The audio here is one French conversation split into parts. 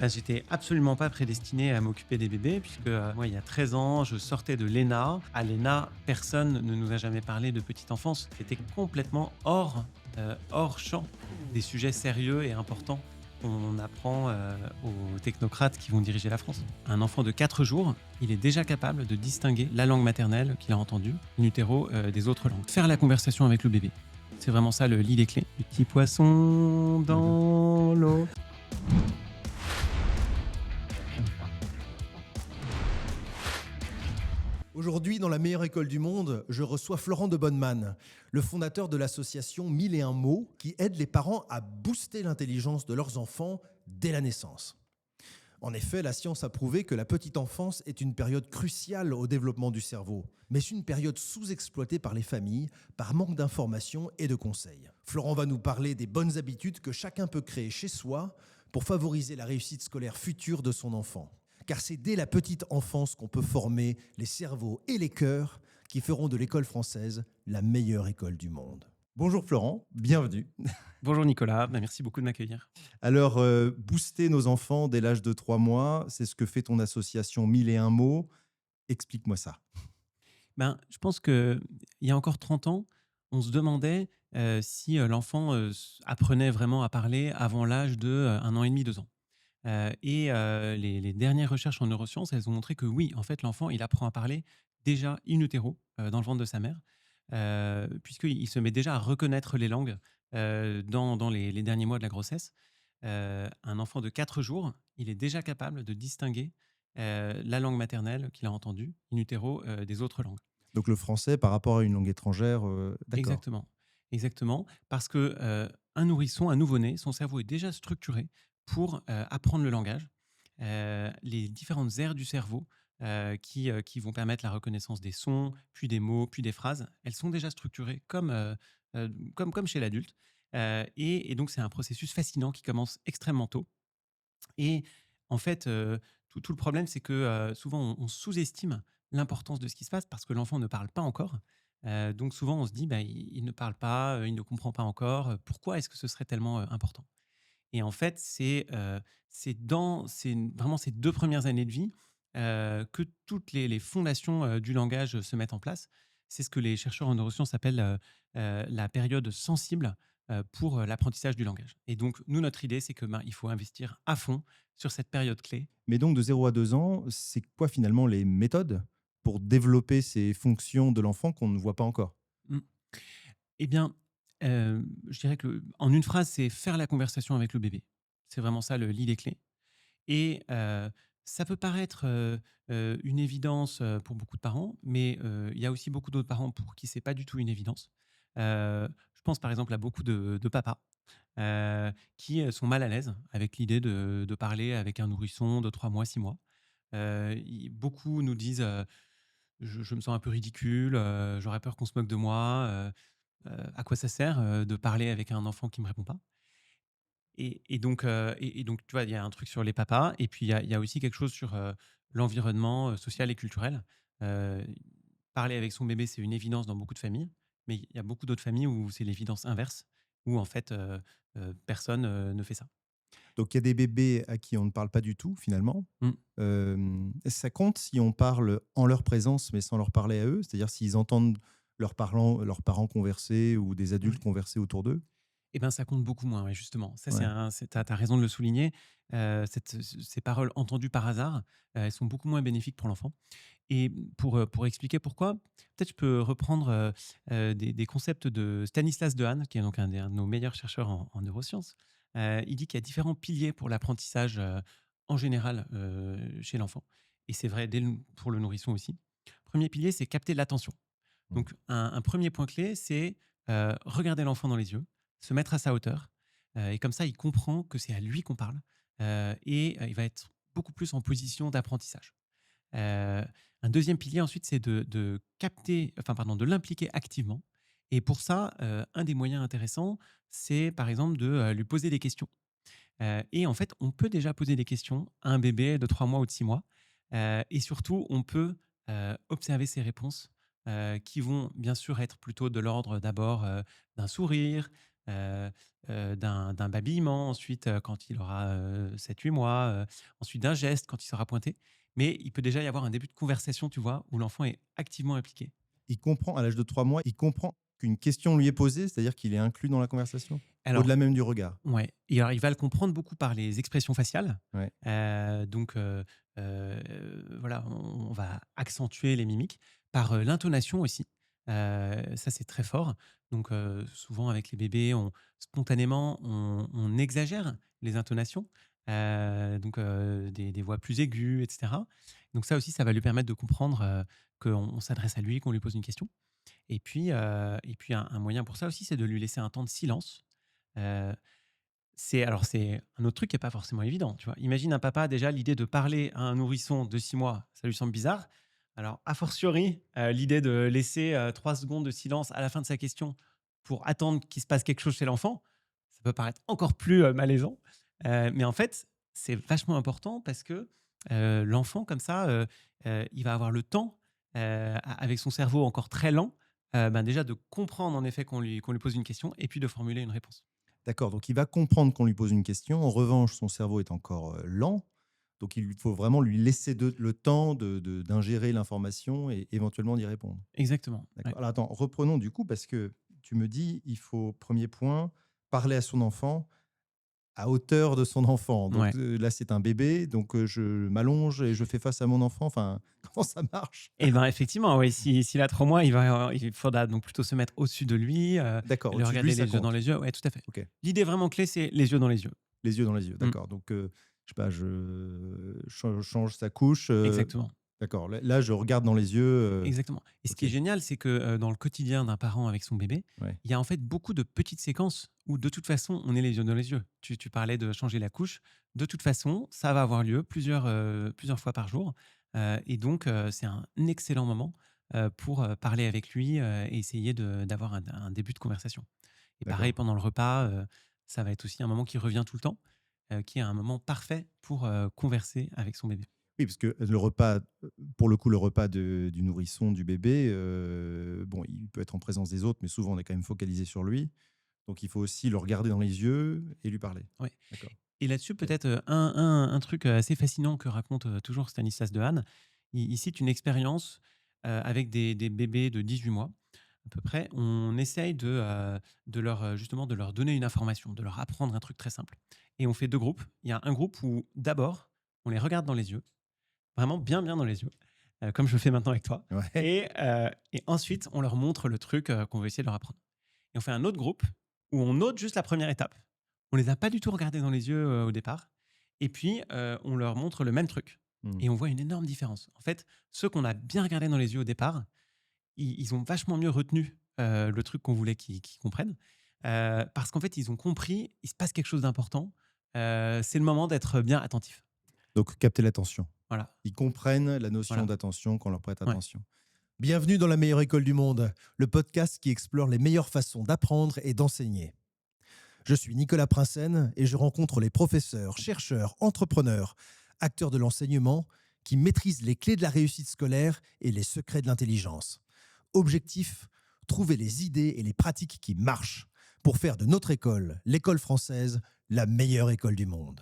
J'étais absolument pas prédestiné à m'occuper des bébés puisque, moi, il y a 13 ans, je sortais de l'ENA. À l'ENA, personne ne nous a jamais parlé de petite enfance. C'était complètement hors champ des sujets sérieux et importants qu'on apprend, aux technocrates qui vont diriger la France. Un enfant de 4 jours, il est déjà capable de distinguer la langue maternelle qu'il a entendue, in utero, des autres langues. Faire la conversation avec le bébé, c'est vraiment ça le lit des clés. Le petit poisson dans l'eau. Aujourd'hui, dans la meilleure école du monde, je reçois Florent de Bonneman, le fondateur de l'association 1001 mots qui aide les parents à booster l'intelligence de leurs enfants dès la naissance. En effet, la science a prouvé que la petite enfance est une période cruciale au développement du cerveau, mais c'est une période sous-exploitée par les familles, par manque d'informations et de conseils. Florent va nous parler des bonnes habitudes que chacun peut créer chez soi pour favoriser la réussite scolaire future de son enfant. Car c'est dès la petite enfance qu'on peut former les cerveaux et les cœurs qui feront de l'école française la meilleure école du monde. Bonjour Florent, bienvenue. Bonjour Nicolas, merci beaucoup de m'accueillir. Alors, booster nos enfants dès l'âge de 3 mois, c'est ce que fait ton association 1001 mots. Explique-moi ça. Je pense qu'il y a encore 30 ans, on se demandait, si, l'enfant, apprenait vraiment à parler avant l'âge de, 1 an et demi, 2 ans. Les dernières recherches en neurosciences, elles ont montré que oui, en fait, l'enfant, il apprend à parler déjà in utero, dans le ventre de sa mère, puisqu'il se met déjà à reconnaître les langues, dans les derniers mois de la grossesse. Un enfant de 4 jours, il est déjà capable de distinguer, la langue maternelle qu'il a entendue in utero, des autres langues. Donc le français par rapport à une langue étrangère, d'accord. Exactement, exactement, parce que, un nourrisson, un nouveau-né, son cerveau est déjà structuré pour, apprendre le langage. Les différentes aires du cerveau, qui vont permettre la reconnaissance des sons, puis des mots, puis des phrases, elles sont déjà structurées comme chez l'adulte. Et donc c'est un processus fascinant qui commence extrêmement tôt. Et en fait, tout le problème, c'est que, souvent on sous-estime l'importance de ce qui se passe parce que l'enfant ne parle pas encore. Donc souvent on se dit: «Bah, il ne parle pas, il ne comprend pas encore, pourquoi est-ce que ce serait tellement, important?» Et en fait, c'est vraiment ces 2 premières années de vie, que toutes les fondations, du langage, se mettent en place. C'est ce que les chercheurs en neurosciences appellent, la période sensible, pour, l'apprentissage du langage. Et donc nous, notre idée, c'est que, il faut investir à fond sur cette période clé. Mais donc de 0 à 2 ans, c'est quoi finalement les méthodes pour développer ces fonctions de l'enfant qu'on ne voit pas encore? Mmh. Eh bien, je dirais que en une phrase, c'est faire la conversation avec le bébé. C'est vraiment ça le lit des clés. Et ça peut paraître, une évidence, pour beaucoup de parents, mais il y a aussi beaucoup d'autres parents pour qui c'est pas du tout une évidence. Je pense par exemple à beaucoup de papas, qui, sont mal à l'aise avec l'idée de parler avec un nourrisson de 3 mois, 6 mois. Ils beaucoup nous disent, «Je me sens un peu ridicule, j'aurais peur qu'on se moque de moi, à quoi ça sert, de parler avec un enfant qui me répond pas?» Et donc, tu vois, il y a un truc sur les papas et puis il y a aussi quelque chose sur, l'environnement, social et culturel. Heu, Parler avec son bébé, c'est une évidence dans beaucoup de familles, mais il y a beaucoup d'autres familles où c'est l'évidence inverse, où en fait, personne, ne fait ça. Donc il y a des bébés à qui on ne parle pas du tout finalement. Mmh. Ça compte si on parle en leur présence, mais sans leur parler à eux? C'est-à-dire s'ils entendent leurs parents converser ou des adultes Ouais. converser autour d'eux? Et ben, ça compte beaucoup moins, ouais, justement. Ça, Ouais. tu as raison de le souligner. Ces paroles entendues par hasard, elles sont beaucoup moins bénéfiques pour l'enfant. Et pour expliquer pourquoi, peut-être je peux reprendre, des concepts de Stanislas Dehaene, qui est donc un de nos meilleurs chercheurs en neurosciences. Il dit qu'il y a différents piliers pour l'apprentissage, en général, chez l'enfant, et c'est vrai pour le nourrisson aussi. Premier pilier, c'est capter l'attention. Mmh. Donc un 1 point clé, c'est, regarder l'enfant dans les yeux, se mettre à sa hauteur, et comme ça, il comprend que c'est à lui qu'on parle, il va être beaucoup plus en position d'apprentissage. Un deuxième pilier ensuite, c'est de capter, enfin pardon, de l'impliquer activement, et pour ça, un des moyens intéressants, c'est par exemple de, lui poser des questions. Et en fait, on peut déjà poser des questions à un bébé de 3 mois ou de 6 mois, et surtout, on peut, observer ses réponses, qui vont bien sûr être plutôt de l'ordre d'abord, d'un sourire, heu d'un babillement, ensuite, quand il aura, 7-8 mois, ensuite d'un geste quand il sera pointé. Mais il peut déjà y avoir un début de conversation, tu vois, où l'enfant est activement impliqué. Il comprend, à l'âge de 3 mois, il comprend qu'une question lui est posée, c'est-à-dire qu'il est inclus dans la conversation? Alors Au-delà même du regard? ouais, et alors il va le comprendre beaucoup par les expressions faciales. Ouais, Donc voilà, on va accentuer les mimiques par, l'intonation aussi. Ça, c'est très fort. Donc souvent avec les bébés, spontanément, on exagère les intonations, donc des voix plus aiguës et cetera. Donc ça aussi, ça va lui permettre de comprendre, qu'on s'adresse à lui, qu'on lui pose une question. Et puis un moyen pour ça aussi, c'est de lui laisser un temps de silence. Heu c'est un autre truc qui est pas forcément évident, tu vois? Imagine un papa, déjà, l'idée de parler à un nourrisson de 6 mois, ça lui semble bizarre. Alors, a fortiori, l'idée de laisser, 3 secondes de silence à la fin de sa question pour attendre qu'il se passe quelque chose chez l'enfant, ça peut paraître encore plus, malaisant. Mais en fait, c'est vachement important parce que, l'enfant comme ça, il va avoir le temps, avec son cerveau encore très lent, ben, déjà de comprendre en effet qu'on lui pose une question et puis de formuler une réponse. d'accord, donc il va comprendre qu'on lui pose une question. En revanche, son cerveau est encore, lent, donc il faut vraiment lui laisser le temps d'ingérer l'information et éventuellement d'y répondre. Exactement, ouais. D'accord. Alors attends, reprenons du coup parce que tu me dis, il faut, premier point, parler à son enfant à hauteur de son enfant. Donc Ouais. là, c'est un bébé, donc je m'allonge et je fais face à mon enfant. Enfin, comment ça marche? Et ben, effectivement, oui, s'il a 3 mois, il faudra donc plutôt se mettre au-dessus de lui, D'accord, le au-dessus de lui, regarder ça les yeux dans compte. les yeux. Ouais, tout à fait. OK. L'idée vraiment clé, c'est les yeux dans les yeux. Les yeux dans les yeux, Mmh, d'accord. Donc, je sais pas, je change sa couche, exactement. d'accord. Là, je regarde dans les yeux, Exactement. Et ce qui OK, est génial, c'est que, dans le quotidien d'un parent avec son bébé, ouais, il y a en fait beaucoup de petites séquences où de toute façon, on est les yeux dans les yeux. Tu parlais de changer la couche. De toute façon, ça va avoir lieu plusieurs fois par jour, et donc c'est un excellent moment, pour, parler avec lui, et essayer d'avoir un début de conversation. Et pareil d'accord. pendant le repas, ça va être aussi un moment qui revient tout le temps, qui est un moment parfait pour, converser avec son bébé. Oui, parce que le repas, pour le coup, le repas du nourrisson, du bébé, bon, il peut être en présence des autres, mais souvent, on est quand même focalisé sur lui. Donc il faut aussi le regarder dans les yeux et lui parler. Ouais. D'accord, Et là-dessus, OK. peut-être, un truc, assez fascinant que raconte, toujours Stanislas Dehaene. Il cite une expérience, avec des bébés de 18 mois, à peu près. On essaye de leur, justement, de leur donner une information, de leur apprendre un truc très simple. Et on fait 2 groupes. Il y a un groupe où, d'abord, on les regarde dans les yeux, vraiment bien, bien dans les yeux, comme je fais maintenant avec toi. Ouais, Et ensuite, on leur montre le truc, qu'on veut essayer de leur apprendre. Et on fait un autre groupe où on note juste la première étape. On les a pas du tout regardés dans les yeux, au départ, et puis, on leur montre le même truc mmh, et on voit une énorme différence. En fait, ceux qu'on a bien regardés dans les yeux au départ, ils ont vachement mieux retenu, le truc qu'on voulait qu'ils comprennent, parce qu'en fait, ils ont compris, il se passe quelque chose d'important, c'est le moment d'être bien attentif. donc capter l'attention. Voilà, Ils comprennent la notion voilà, d'attention quand on leur prête ouais. attention. Bienvenue dans la meilleure école du monde, le podcast qui explore les meilleures façons d'apprendre et d'enseigner. Je suis Nicolas Prinsen et je rencontre les professeurs, chercheurs, entrepreneurs, acteurs de l'enseignement qui maîtrisent les clés de la réussite scolaire et les secrets de l'intelligence. Objectif, trouver les idées et les pratiques qui marchent pour faire de notre école, l'école française, la meilleure école du monde.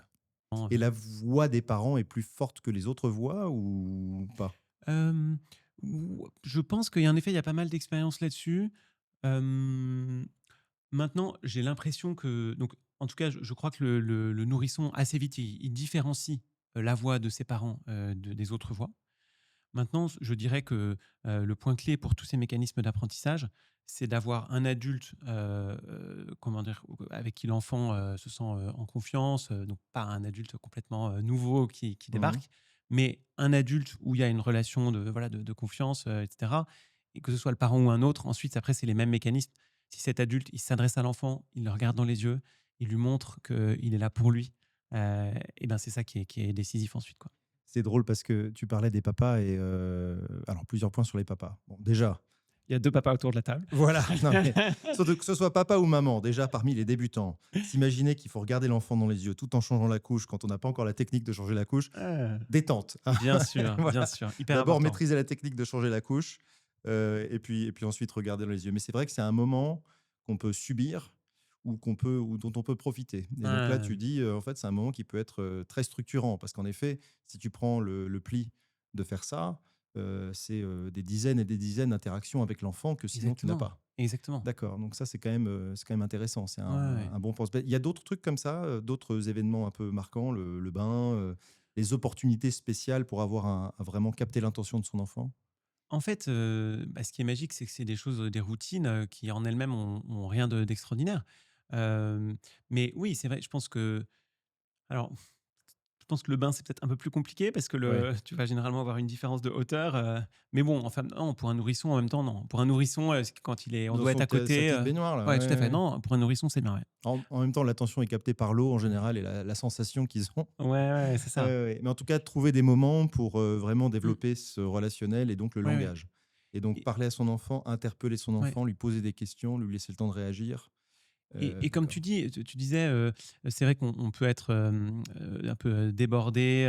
Et la voix des parents est plus forte que les autres voix ou pas? Hem, ou je pense qu'il y a en effet, il y a pas mal d'expériences là-dessus. Hem, Maintenant, j'ai l'impression que donc en tout cas, je crois que le nourrisson assez vite, il différencie, la voix de ses parents, des autres voix. Maintenant, je dirais que, le point clé pour tous ces mécanismes d'apprentissage, c'est d'avoir un adulte, comment dire? Avec qui l'enfant, se sent, en confiance, donc pas un adulte complètement, nouveau qui Mmh. débarque, mais un adulte où il y a une relation de voilà, de confiance, et cetera, et que ce soit le parent ou un autre. Ensuite, après, c'est les mêmes mécanismes. Si cet adulte, il s'adresse à l'enfant, il le regarde dans les yeux, il lui montre qu'il est là pour lui, et ben, c'est ça qui est décisif ensuite, quoi. C'est drôle parce que tu parlais des papas et alors plusieurs points sur les papas. Bon, déjà, Il y a 2 papas autour de la table. voilà, non mais surtout que ce soit papa ou maman, déjà parmi les débutants, s'imaginer qu'il faut regarder l'enfant dans les yeux tout en changeant la couche quand on n'a pas encore la technique de changer la couche, détente. Bien Voilà. sûr, hyper D'abord important. maîtriser la technique de changer la couche, et puis ensuite regarder dans les yeux. Mais c'est vrai que c'est un moment qu'on peut subir ou dont on peut profiter. Et donc là, tu Ouais, dis, en fait, c'est un moment qui peut être très structurant parce qu'en effet, si tu prends le pli de faire ça, c'est des dizaines et des dizaines d'interactions avec l'enfant que sinon tu n'as exactement, pas. exactement. D'accord, donc ça, c'est quand même intéressant. C'est Ouais, ouais. un bon pense. Il y a d'autres trucs comme ça, d'autres événements un peu marquants, le bain, les opportunités spéciales pour avoir vraiment capté l'intention de son enfant? En fait, bah, ce qui est magique, c'est que c'est des choses, des routines, qui en elles-mêmes ont rien d'extraordinaire. Hem, mais oui, c'est vrai, je pense que alors je pense que le bain, c'est peut-être un peu plus compliqué parce que Ouais. tu vas généralement avoir une différence de hauteur, mais bon, enfin, non, pour un nourrisson, en même temps, non. Pour un nourrisson, c'est que quand on Dans doit être à sa côté, petite baignoire là, ouais, tout à ouais, fait. ouais. Non, pour un nourrisson, c'est bien, ouais. En même temps, l'attention est captée par l'eau en général et la sensation qu'ils ont. Ouais, ouais, c'est Ouais, ça. ouais, ouais. Mais en tout cas, trouver des moments pour, vraiment Mmh. développer ce relationnel et donc le Ouais, ouais. langage. Et donc Et parler à son enfant, interpeller son ouais. enfant, lui poser des questions, lui laisser le temps de réagir. Et comme D'accord. tu dis, tu disais, c'est vrai qu'on peut être, un peu, débordé,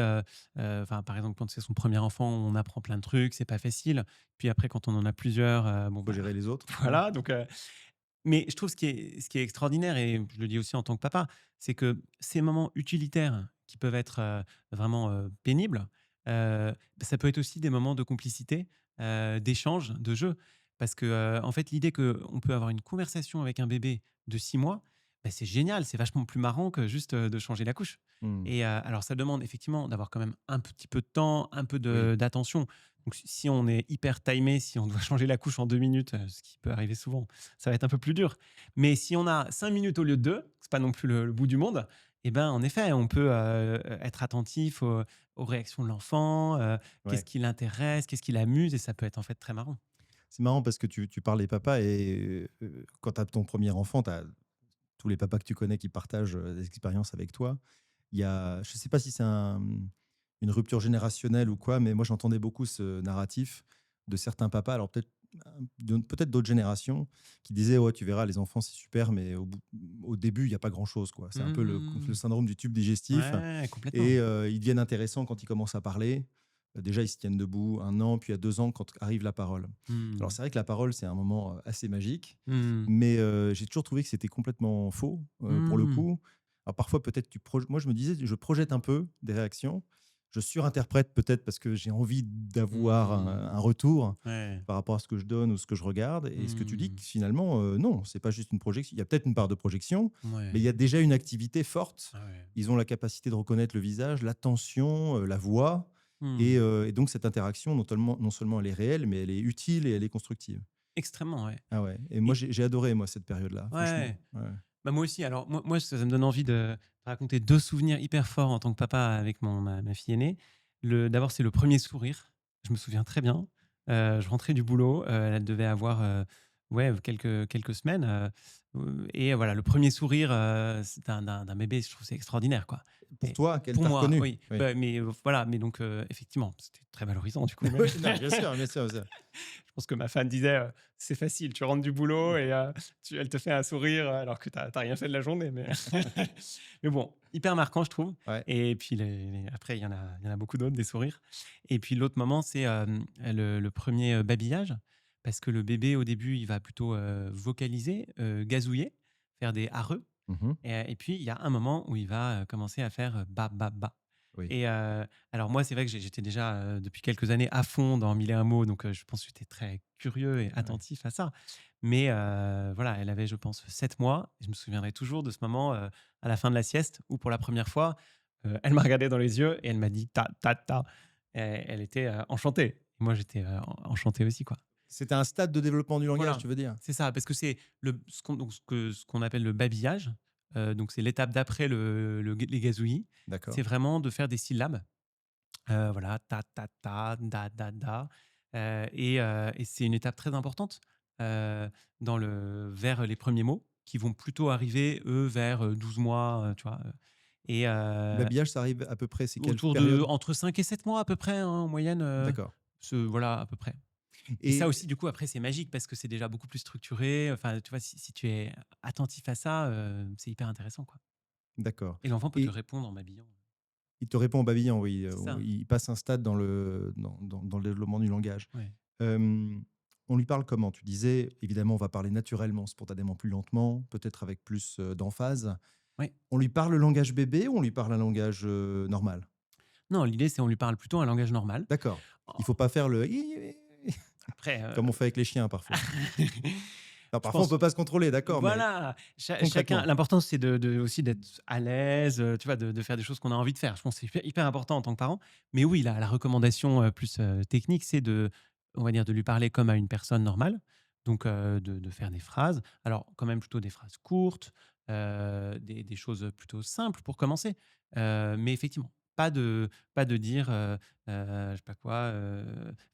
enfin, par exemple, quand c'est son premier enfant, on apprend plein de trucs, c'est pas facile. Puis après, quand on en a plusieurs, bon, Faut bah, gérer les autres, ouais. voilà, donc mais je trouve ce qui est extraordinaire et je le dis aussi en tant que papa, c'est que ces moments utilitaires qui peuvent être, vraiment, pénibles, bah, ça peut être aussi des moments de complicité, d'échange, de jeu. Parce que, en fait, l'idée qu'on peut avoir une conversation avec un bébé de 6 mois, bah, c'est génial, c'est vachement plus marrant que juste, de changer la couche. Mmh. Et alors ça demande effectivement d'avoir quand même un petit peu de temps, un peu Oui. de d'attention. Donc si on est hyper timé, si on doit changer la couche en 2 minutes, ce qui peut arriver souvent, ça va être un peu plus dur. Mais si on a 5 minutes au lieu de 2, c'est pas non plus le bout du monde, et ben, en effet, on peut, être attentif aux réactions de l'enfant, qu'est-ce Ouais. qui l'intéresse, qu'est-ce qui l'amuse et ça peut être en fait très marrant. C'est marrant parce que tu parles des papas et quand tu as ton premier enfant, tu as tous les papas que tu connais qui partagent, des expériences avec toi. Il y a je ne sais pas si c'est une rupture générationnelle ou quoi, mais moi j'entendais beaucoup ce narratif de certains papas, alors peut-être d'autres générations, qui disaient: «Ouais, tu verras, les enfants, c'est super, mais au début, il y a pas grand-chose, quoi». C'est un peu le Mmh. syndrome du tube digestif Ouais, complètement. et ils deviennent intéressants quand ils commencent à parler. Déjà, ils se tiennent debout 1 an, puis à 2 ans, quand arrive la parole. Alors Mmh. c'est vrai que la parole, c'est un moment, assez magique, Mmh. mais j'ai toujours trouvé que c'était complètement faux, pour le Mmh. coup. Alors parfois peut-être moi je me disais, je projette un peu des réactions, je surinterprète peut-être parce que j'ai envie d'avoir Mmh. un retour Ouais. par rapport à ce que je donne ou ce que je regarde et ce que tu dis Mmh. que finalement, non, c'est pas juste une projection. Il y a peut-être une part de projection, mais il Ouais. y a déjà une activité forte. Ah ouais. Ils ont la capacité de reconnaître le visage, l'attention, la voix Mmh. et donc cette interaction non seulement elle est réelle, mais elle est utile et elle est constructive. Extrêmement, ouais. Ah ouais, et moi Et j'ai adoré moi cette période-là, franchement. ouais. Ouais. Bah, moi aussi. Alors moi ça me donne envie de raconter 2 souvenirs hyper forts en tant que papa avec ma fille aînée. D'abord, c'est le premier sourire. Je me souviens très bien. Je rentrais du boulot, elle devait avoir, ouais, quelques semaines, et voilà, le premier sourire, c'est d'un bébé, je trouve c'est extraordinaire, quoi. Pour Et toi, qu'elle pour t'a moi, reconnu? oui. Oui. Bah, mais voilà, mais donc effectivement, c'était très valorisant du coup, mais Oui, non, bien sûr, bien sûr, bien sûr. je pense que ma femme disait, «C'est facile, tu rentres du boulot et elle te fait un sourire, alors que tu as rien fait de la journée», mais mais bon, hyper marquant, je trouve. Ouais. Et puis après, il y en a beaucoup d'autres, des sourires. Et puis l'autre moment, c'est, le 1er, babillage, parce que le bébé, au début, il va plutôt, vocaliser, gazouiller, faire des areux. Mmh. Et puis, il y a un moment où il va, commencer à faire, ba, ba, ba. Oui. Et alors moi, c'est vrai que j'étais déjà, depuis quelques années à fond dans Mille et un mots, donc je pense que j'étais très curieux et Ouais. attentif à ça. Mais voilà, elle avait, je pense, 7 mois. Je me souviendrai toujours de ce moment, à la fin de la sieste où pour la première fois, elle m'a regardé dans les yeux et elle m'a dit: «Ta, ta, ta». Et elle était, enchantée. Moi, j'étais, enchanté aussi, quoi. C'était un stade de développement du langage, Voilà, tu veux dire? c'est ça, parce que c'est ce qu'on appelle le babillage, donc c'est l'étape d'après les gazouillis. C'est D'accord. vraiment de faire des syllabes, voilà, ta, ta, ta, da, da, da, et c'est une étape très importante, vers les premiers mots qui vont plutôt arriver, eux, vers, 12 mois, tu vois? Et L'habillage, ça arrive à peu près, c'est quelle autour de période? entre 5 et 7 mois à peu près, hein, en moyenne, D'accord. voilà, à peu près. Et ça Et aussi, du coup, après, c'est magique parce que c'est déjà beaucoup plus structuré. Enfin, tu vois, si tu es attentif à ça, c'est hyper intéressant, quoi. d'accord, Et l'enfant peut te et répondre en babillant. il te répond en babillant, oui, C'est ça. il passe un stade dans le développement du langage. Ouais. Hem on lui parle comment? Tu disais, évidemment, on va parler naturellement, spontanément, plus lentement, peut-être avec plus d'emphase. Oui. On lui parle le langage bébé ou on lui parle un langage normal? Non, l'idée, c'est on lui parle plutôt un langage normal. D'accord. En Il faut pas faire le après, comme on fait avec les chiens parfois. Non, je parfois on pense peut pas se contrôler, d'accord, mais voilà, chacun concrètement. l'important c'est aussi d'être à l'aise, tu vois? De faire des choses qu'on a envie de faire. Je pense que c'est hyper important en tant que parent. Mais oui, la recommandation, plus, technique, c'est on va dire, de lui parler comme à une personne normale. Donc, de faire des phrases. Alors, quand même plutôt des phrases courtes, des choses plutôt simples pour commencer. Mais effectivement, pas de dire, je sais pas quoi,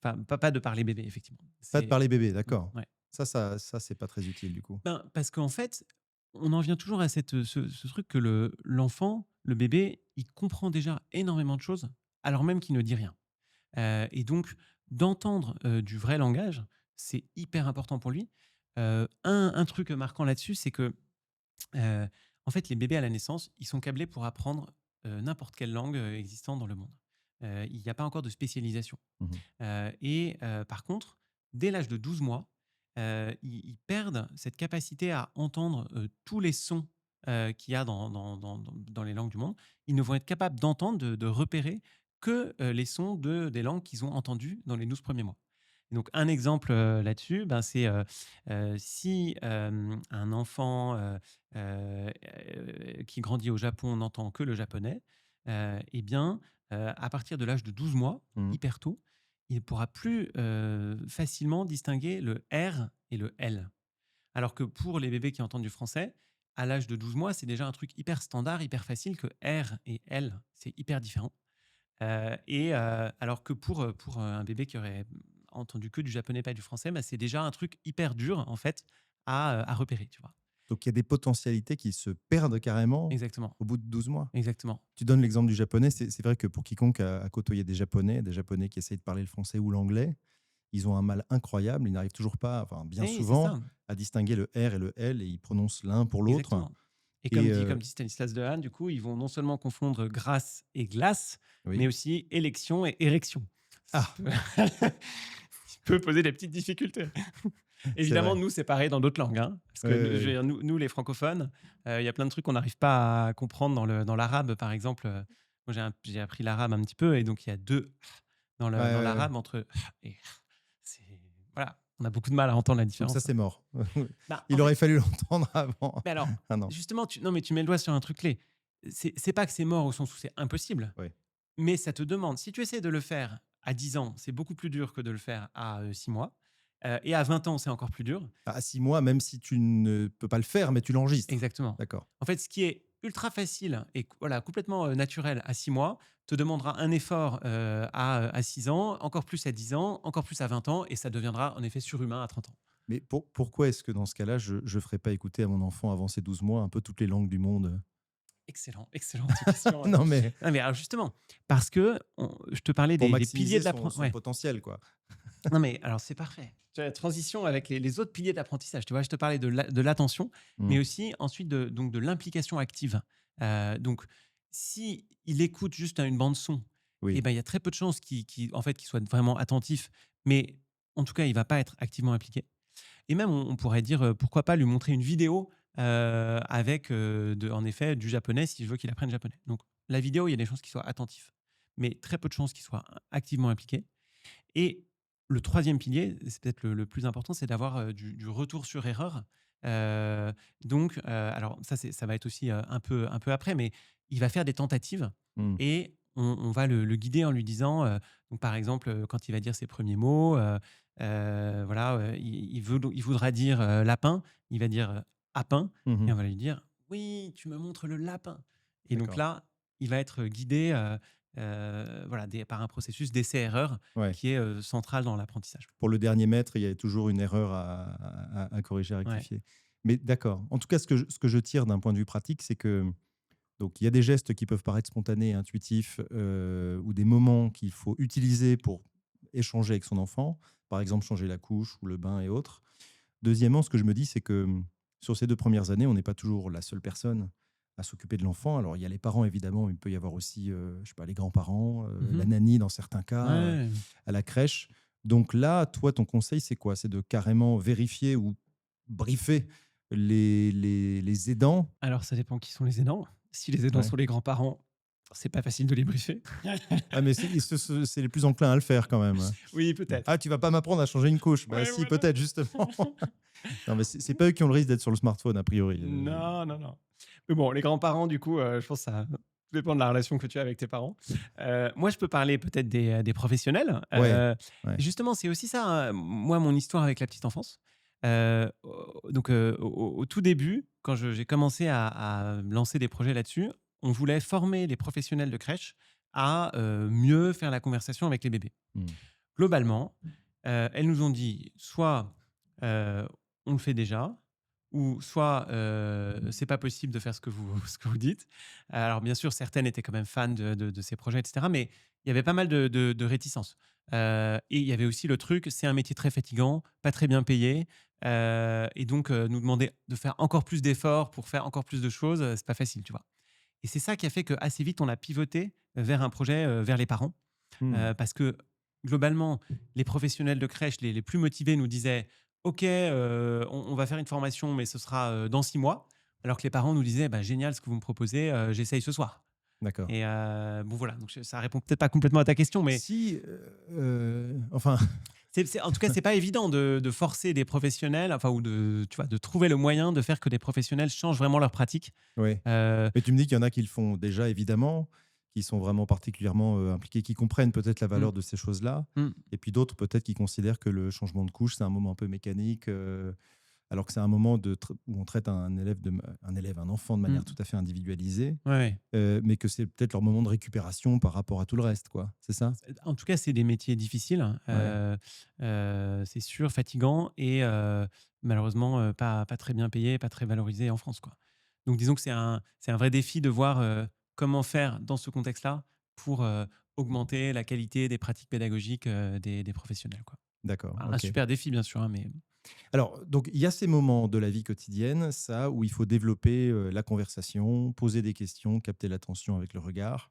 enfin, pas de parler bébé, effectivement. Pas de C'est parler bébé, d'accord. ouais. Ça c'est pas très utile du coup. Ben, parce qu'en fait, on en vient toujours à ce truc que l'enfant, le bébé, il comprend déjà énormément de choses, alors même qu'il ne dit rien. Et donc d'entendre, du vrai langage, c'est hyper important pour lui. Un truc marquant là-dessus, c'est que, heu, en fait, les bébés à la naissance, ils sont câblés pour apprendre, n'importe quelle langue, existant dans le monde. Il n'y a pas encore de spécialisation. Mmh. Par contre, dès l'âge de 12 mois, ils perdent cette capacité à entendre, tous les sons, qu'il y a dans les langues du monde. Ils ne vont être capables d'entendre, de repérer que, les sons des langues qu'ils ont entendues dans les 12 premiers mois. Et donc un exemple, là-dessus, ben, c'est, si, un enfant, qui grandit au Japon n'entend que le japonais, et bien, à partir de l'âge de 12 mois, Mmh. hyper tôt, il ne pourra plus, facilement distinguer le R et le L. Alors que pour les bébés qui entendent du français, à l'âge de 12 mois, c'est déjà un truc hyper standard, hyper facile que R et L, c'est hyper différent. Alors que pour un bébé qui aurait entendu que du japonais, pas du français, bah, c'est déjà un truc hyper dur, en fait, à repérer, tu vois? Donc il y a des potentialités qui se perdent carrément Exactement, au bout de 12 mois. exactement. Tu donnes l'exemple du japonais, c'est vrai que pour quiconque a côtoyé des Japonais qui essayent de parler le français ou l'anglais, ils ont un mal incroyable, ils n'arrivent toujours pas, enfin bien Oui, c'est souvent, ça, à distinguer le R et le L et ils prononcent l'un pour l'autre exactement. Et et comme dit Stanislas Dehaene, du coup, ils vont non seulement confondre grâce et glace, mais oui. aussi élection et érection. Ce qui Ah! peut qui peut poser des petites difficultés. C'est Évidemment, vrai. nous, c'est pareil dans d'autres langues, hein, parce que Oui, oui, je veux oui. dire, nous les francophones, il y a plein de trucs qu'on n'arrive pas à comprendre dans l'arabe, par exemple. Moi, j'ai appris l'arabe un petit peu et donc il y a 2 Ouais, dans ouais, ouais. l'arabe entre et c'est voilà, on a beaucoup de mal à entendre la Donc ça, différence. c'est mort. Bah, en Il aurait fait, fallu l'entendre avant. mais alors, Ah non. justement, non, mais tu mets le doigt sur un truc clé. C'est pas que c'est mort au sens où c'est impossible, Oui. mais ça te demande si tu essaies de le faire à 10 ans, c'est beaucoup plus dur que de le faire à, 6 mois, et à 20 ans, c'est encore plus dur. À 6 mois, même si tu ne peux pas le faire, mais tu l'enregistres. Exactement. D'accord. En fait, ce qui est ultra facile et voilà, complètement, naturel à 6 mois, te demandera un effort, à 6 ans, encore plus à 10 ans, encore plus à 20 ans et ça deviendra en effet surhumain à 30 ans. Mais pourquoi est-ce que dans ce cas-là, je ne ferais pas écouter à mon enfant avant ses 12 mois un peu toutes les langues du monde? Excellente question, Non, mais non mais alors justement, parce que je te parlais pour des piliers maximiser de son ouais. potentiel, quoi. Non mais alors c'est parfait. Tu vois, la transition avec les autres piliers de l'apprentissage, tu vois? Je te parlais de l'attention, mais Mmh. aussi ensuite de l'implication active. Donc si il écoute juste une bande son, et Oui. ben, il y a très peu de chances en fait, qu'il soit vraiment attentif, mais en tout cas, il va pas être activement impliqué. Et même on pourrait dire, pourquoi pas lui montrer une vidéo, avec, en effet, du japonais si je veux qu'il apprenne japonais. Donc la vidéo, il y a des chances qu'il soit attentif, mais très peu de chances qu'il soit activement impliqué. Et le troisième pilier, c'est peut-être le plus important, c'est d'avoir, du retour sur erreur. Alors ça va être aussi, un peu après, mais il va faire des tentatives Mmh. et on va le guider en lui disant, donc par exemple, quand il va dire ses premiers mots, voilà, il voudra dire, lapin, il va dire, apin et Mmh. on va lui dire: «Oui, tu me montres le lapin» et donc D'accord. là, il va être guidé, voilà, par un processus d'essai-erreur Ouais. qui est, central dans l'apprentissage. Pour le dernier mètre, il y a toujours une erreur à corriger, à Ouais. rectifier. Mais d'accord. En tout cas, ce que je tire d'un point de vue pratique, c'est que donc il y a des gestes qui peuvent paraître spontanés, intuitifs, ou des moments qu'il faut utiliser pour échanger avec son enfant, par exemple changer la couche ou le bain et autres. Deuxièmement, ce que je me dis, c'est que, sur ces 2 premières années, on n'est pas toujours la seule personne à s'occuper de l'enfant. Alors il y a les parents évidemment, mais il peut y avoir aussi, je sais pas, les grands-parents, la Mmh. nanny dans certains cas, Ouais. à la crèche. Donc là, toi, ton conseil, c'est quoi? C'est de carrément vérifier ou briefer les aidants? Alors, ça dépend qui sont les aidants. Si les aidants Ouais. sont les grands-parents, c'est pas facile de les briefer. Ah, mais c'est les plus enclins à le faire quand même. Oui, peut-être. Ah, tu vas pas m'apprendre à changer une couche? Bah Ouais, si, voilà. peut-être justement. Non, mais c'est pas eux qui ont le risque d'être sur le smartphone a priori. Non, non, non. Mais bon, les grands-parents, du coup, je pense que ça dépend de la relation que tu as avec tes parents. Moi, je peux parler peut-être des professionnels. Ouais, ouais. Justement, c'est aussi ça, hein, moi, mon histoire avec la petite enfance. Au tout début, quand j'ai commencé à lancer des projets là-dessus, on voulait former les professionnels de crèche à mieux faire la conversation avec les bébés. Mmh. Globalement, elles nous ont dit soit on le fait déjà, ou soit c'est pas possible de faire ce que vous, ce que vous dites. Alors, bien sûr, certaines étaient quand même fans de ces projets, etc. Mais il y avait pas mal de réticences. Et il y avait aussi le truc, c'est un métier très fatigant, pas très bien payé. Et donc, nous demander de faire encore plus d'efforts pour faire encore plus de choses, c'est pas facile, tu vois. Et c'est ça qui a fait qu'assez vite, on a pivoté vers un projet vers les parents. Mmh. Parce que globalement, les professionnels de crèche les plus motivés nous disaient: «OK, on va faire une formation, mais ce sera, dans 6 mois». Alors que les parents nous disaient: «Bah, génial ce que vous me proposez, j'essaye ce soir». D'accord. Et bon voilà, donc ça répond peut-être pas complètement à ta question, mais Si, enfin, en tout cas, c'est pas évident de forcer des professionnels, enfin ou de, tu vois, de trouver le moyen de faire que des professionnels changent vraiment leur pratique. ouais. Heu, Mais tu me dis qu'il y en a qui le font déjà évidemment, qui sont vraiment particulièrement, impliqués, qui comprennent peut-être la mmh, valeur de ces choses-là mmh, et puis d'autres peut-être qui considèrent que le changement de couche, c'est un moment un peu mécanique, alors que c'est un moment où on traite un enfant de manière mmh. tout à fait individualisée, Ouais, ouais. mais que c'est peut-être leur moment de récupération par rapport à tout le reste, quoi. C'est ça? En tout cas, c'est des métiers difficiles, hein, Ouais. c'est sûr, fatigants et malheureusement, pas très bien payés, pas très valorisés en France, quoi. Donc disons que c'est un vrai défi de voir, comment faire dans ce contexte-là pour, augmenter la qualité des pratiques pédagogiques, des professionnels, quoi. D'accord, Un OK. super défi, bien sûr, hein, mais Alors, donc, il y a ces moments de la vie quotidienne, ça, où il faut développer la conversation, poser des questions, capter l'attention avec le regard.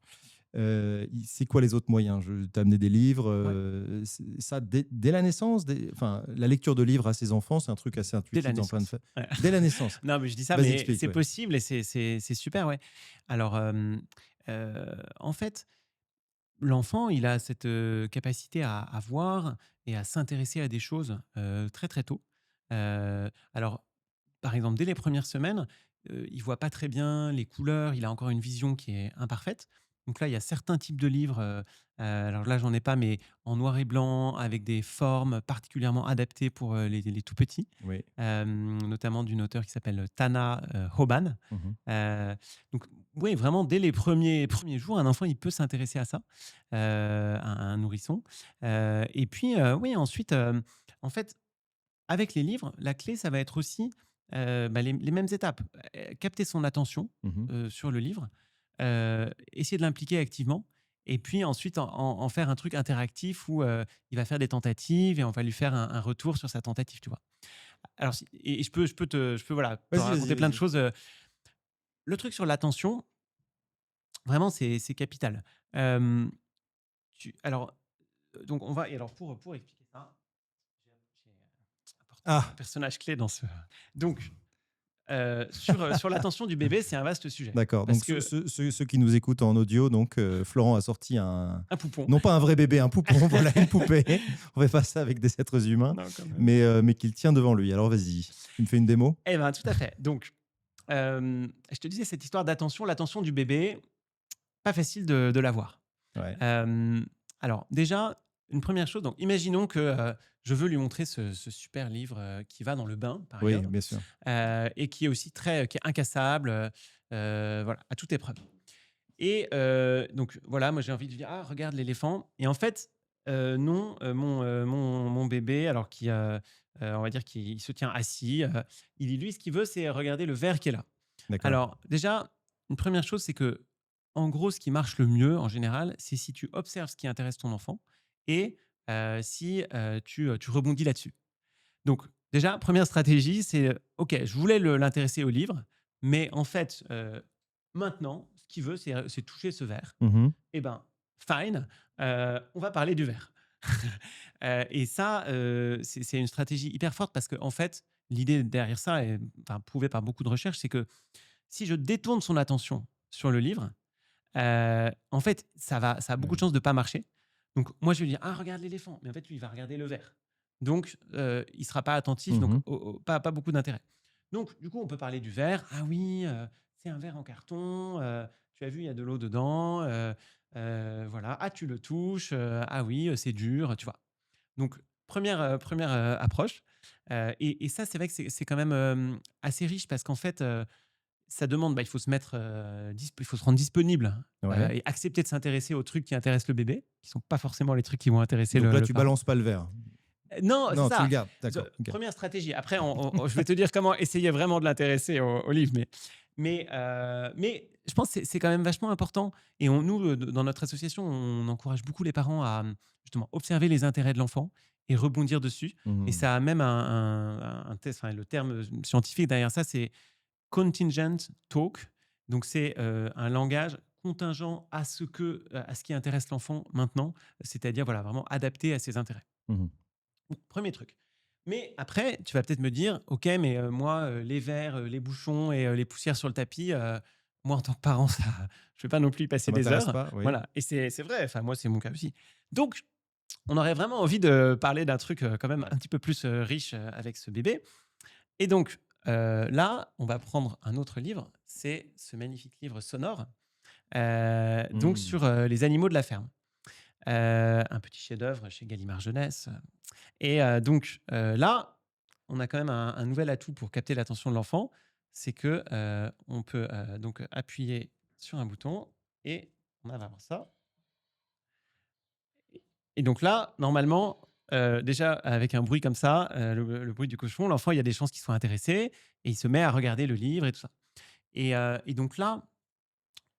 C'est quoi les autres moyens? Tu as amené des livres, ouais, ça, dès la naissance, enfin, la lecture de livres à ses enfants, c'est un truc assez dès la intuitif dans plein de naissance. fa Ouais. Dès la naissance? Non, mais je dis ça, Vas-y, mais explique, c'est ouais. possible et c'est super, ouais. Alors, en fait, l'enfant, il a cette, capacité à voir et à s'intéresser à des choses, très, très tôt. Alors, par exemple, dès les premières semaines, il voit pas très bien les couleurs, il a encore une vision qui est imparfaite. Donc là, il y a certains types de livres, alors là, j'en ai pas, mais en noir et blanc, avec des formes particulièrement adaptées pour, les tout petits, Oui. notamment d'une auteure qui s'appelle Tana, Hoban. Mmh. Heu, donc oui, vraiment dès les premiers jours, un enfant, il peut s'intéresser à ça, un nourrisson. Et puis, oui, ensuite, en fait, avec les livres, la clé, ça va être aussi, bah, les mêmes étapes. Capter son attention, Mmh. sur le livre, essayer de l'impliquer activement et puis ensuite en faire un truc interactif où, il va faire des tentatives et on va lui faire un retour sur sa tentative, tu vois? Alors si et je peux, voilà, te Vas-y, vas-y, raconter plein de vas-y. choses, le truc sur l'attention, vraiment, c'est capital. Hem, alors, donc on va et alors pour expliquer ça, j'ai apporté un Ah! personnage clé dans ce donc sur l'attention du bébé, c'est un vaste sujet D'accord, parce donc que ceux qui nous écoutent en audio, donc Florent a sorti un poupon non pas un vrai bébé, un poupon, voilà, une poupée. On fait pas ça avec des êtres humains, non, quand même. mais qu'il tient devant lui. Alors vas-y, tu me fais une démo? Eh ben, tout à fait. Donc, je te disais cette histoire d'attention, l'attention du bébé, pas facile de l'avoir. Ouais. Hem, alors déjà, une première chose, donc imaginons que, je veux lui montrer ce super livre, qui va dans le bain, par Oui, exemple, bien sûr. et qui est aussi qui est incassable, voilà, à toute épreuve. Et donc voilà, moi j'ai envie de lui dire: «Ah regarde l'éléphant» et en fait, non, mon bébé alors qui, on va dire qu'il se tient assis, lui ce qu'il veut c'est regarder le verre qui est là. D'accord. Alors déjà, une première chose c'est que en gros ce qui marche le mieux en général, c'est si tu observes ce qui intéresse ton enfant et si, tu rebondis là-dessus. Donc déjà, première stratégie, c'est, OK, je voulais l'intéresser au livre, mais en fait, maintenant, ce qu'il veut, c'est toucher ce verre. Mmh. Eh ben, fine, on va parler du verre. Et ça, c'est une stratégie hyper forte parce qu'en fait, l'idée derrière ça est enfin, prouvée par beaucoup de recherches, c'est que si je détourne son attention sur le livre, en fait, ça a beaucoup de Ouais. chances de pas marcher. Donc moi, je vais lui dire: «Ah, regarde l'éléphant», mais en fait, lui, il va regarder le verre. Donc il sera pas attentif, donc Mmh. pas beaucoup d'intérêt. Donc du coup, on peut parler du verre. «Ah oui, c'est un verre en carton, tu as vu, il y a de l'eau dedans, voilà. Ah, tu le touches, ah oui, c'est dur», tu vois? Donc première approche, et ça, c'est vrai que c'est quand même, assez riche parce qu'en fait, ça demande, bah, il faut se mettre, il faut se rendre disponible, Ouais. et accepter de s'intéresser aux trucs qui intéressent le bébé, qui sont pas forcément les trucs qui vont intéresser Donc là, le tu parent. balances pas le verre? Non, c'est Non, tu le ça. gardes, Je d'accord, OK. Première stratégie. Après, je vais te dire comment essayer vraiment de l'intéresser au livre, mais je pense que c'est quand même vachement important et nous, dans notre association, on encourage beaucoup les parents à, justement observer les intérêts de l'enfant et rebondir dessus, et Mmh. ça a même un test, enfin le terme, scientifique derrière ça, c'est contingent talk. Donc c'est, un langage contingent à ce qui intéresse l'enfant maintenant, c'est-à-dire, voilà, vraiment adapté à ses intérêts. Mmh. Donc 1 truc. Mais après, tu vas peut-être me dire: «OK, mais moi, les verres, les bouchons et les poussières sur le tapis, moi, en tant que parent, ça je vais pas non plus y Ça passer des m'intéresse heures». pas, oui. Voilà, et c'est vrai, enfin, moi, c'est mon cas aussi. Donc on aurait vraiment envie de parler d'un truc, quand même un petit peu plus, riche, avec ce bébé, et donc là, on va prendre un autre livre. C'est ce magnifique livre sonore, donc Mmh. sur, les animaux de la ferme. Un petit chef-d'œuvre chez Gallimard Jeunesse, et donc là, on a quand même un nouvel atout pour capter l'attention de l'enfant, c'est que, on peut, donc appuyer sur un bouton et on va voir ça, et donc là, normalement, déjà avec un bruit comme ça, le bruit du cochon, l'enfant, il y a des chances qu'il soit intéressé et il se met à regarder le livre et tout ça, et donc là,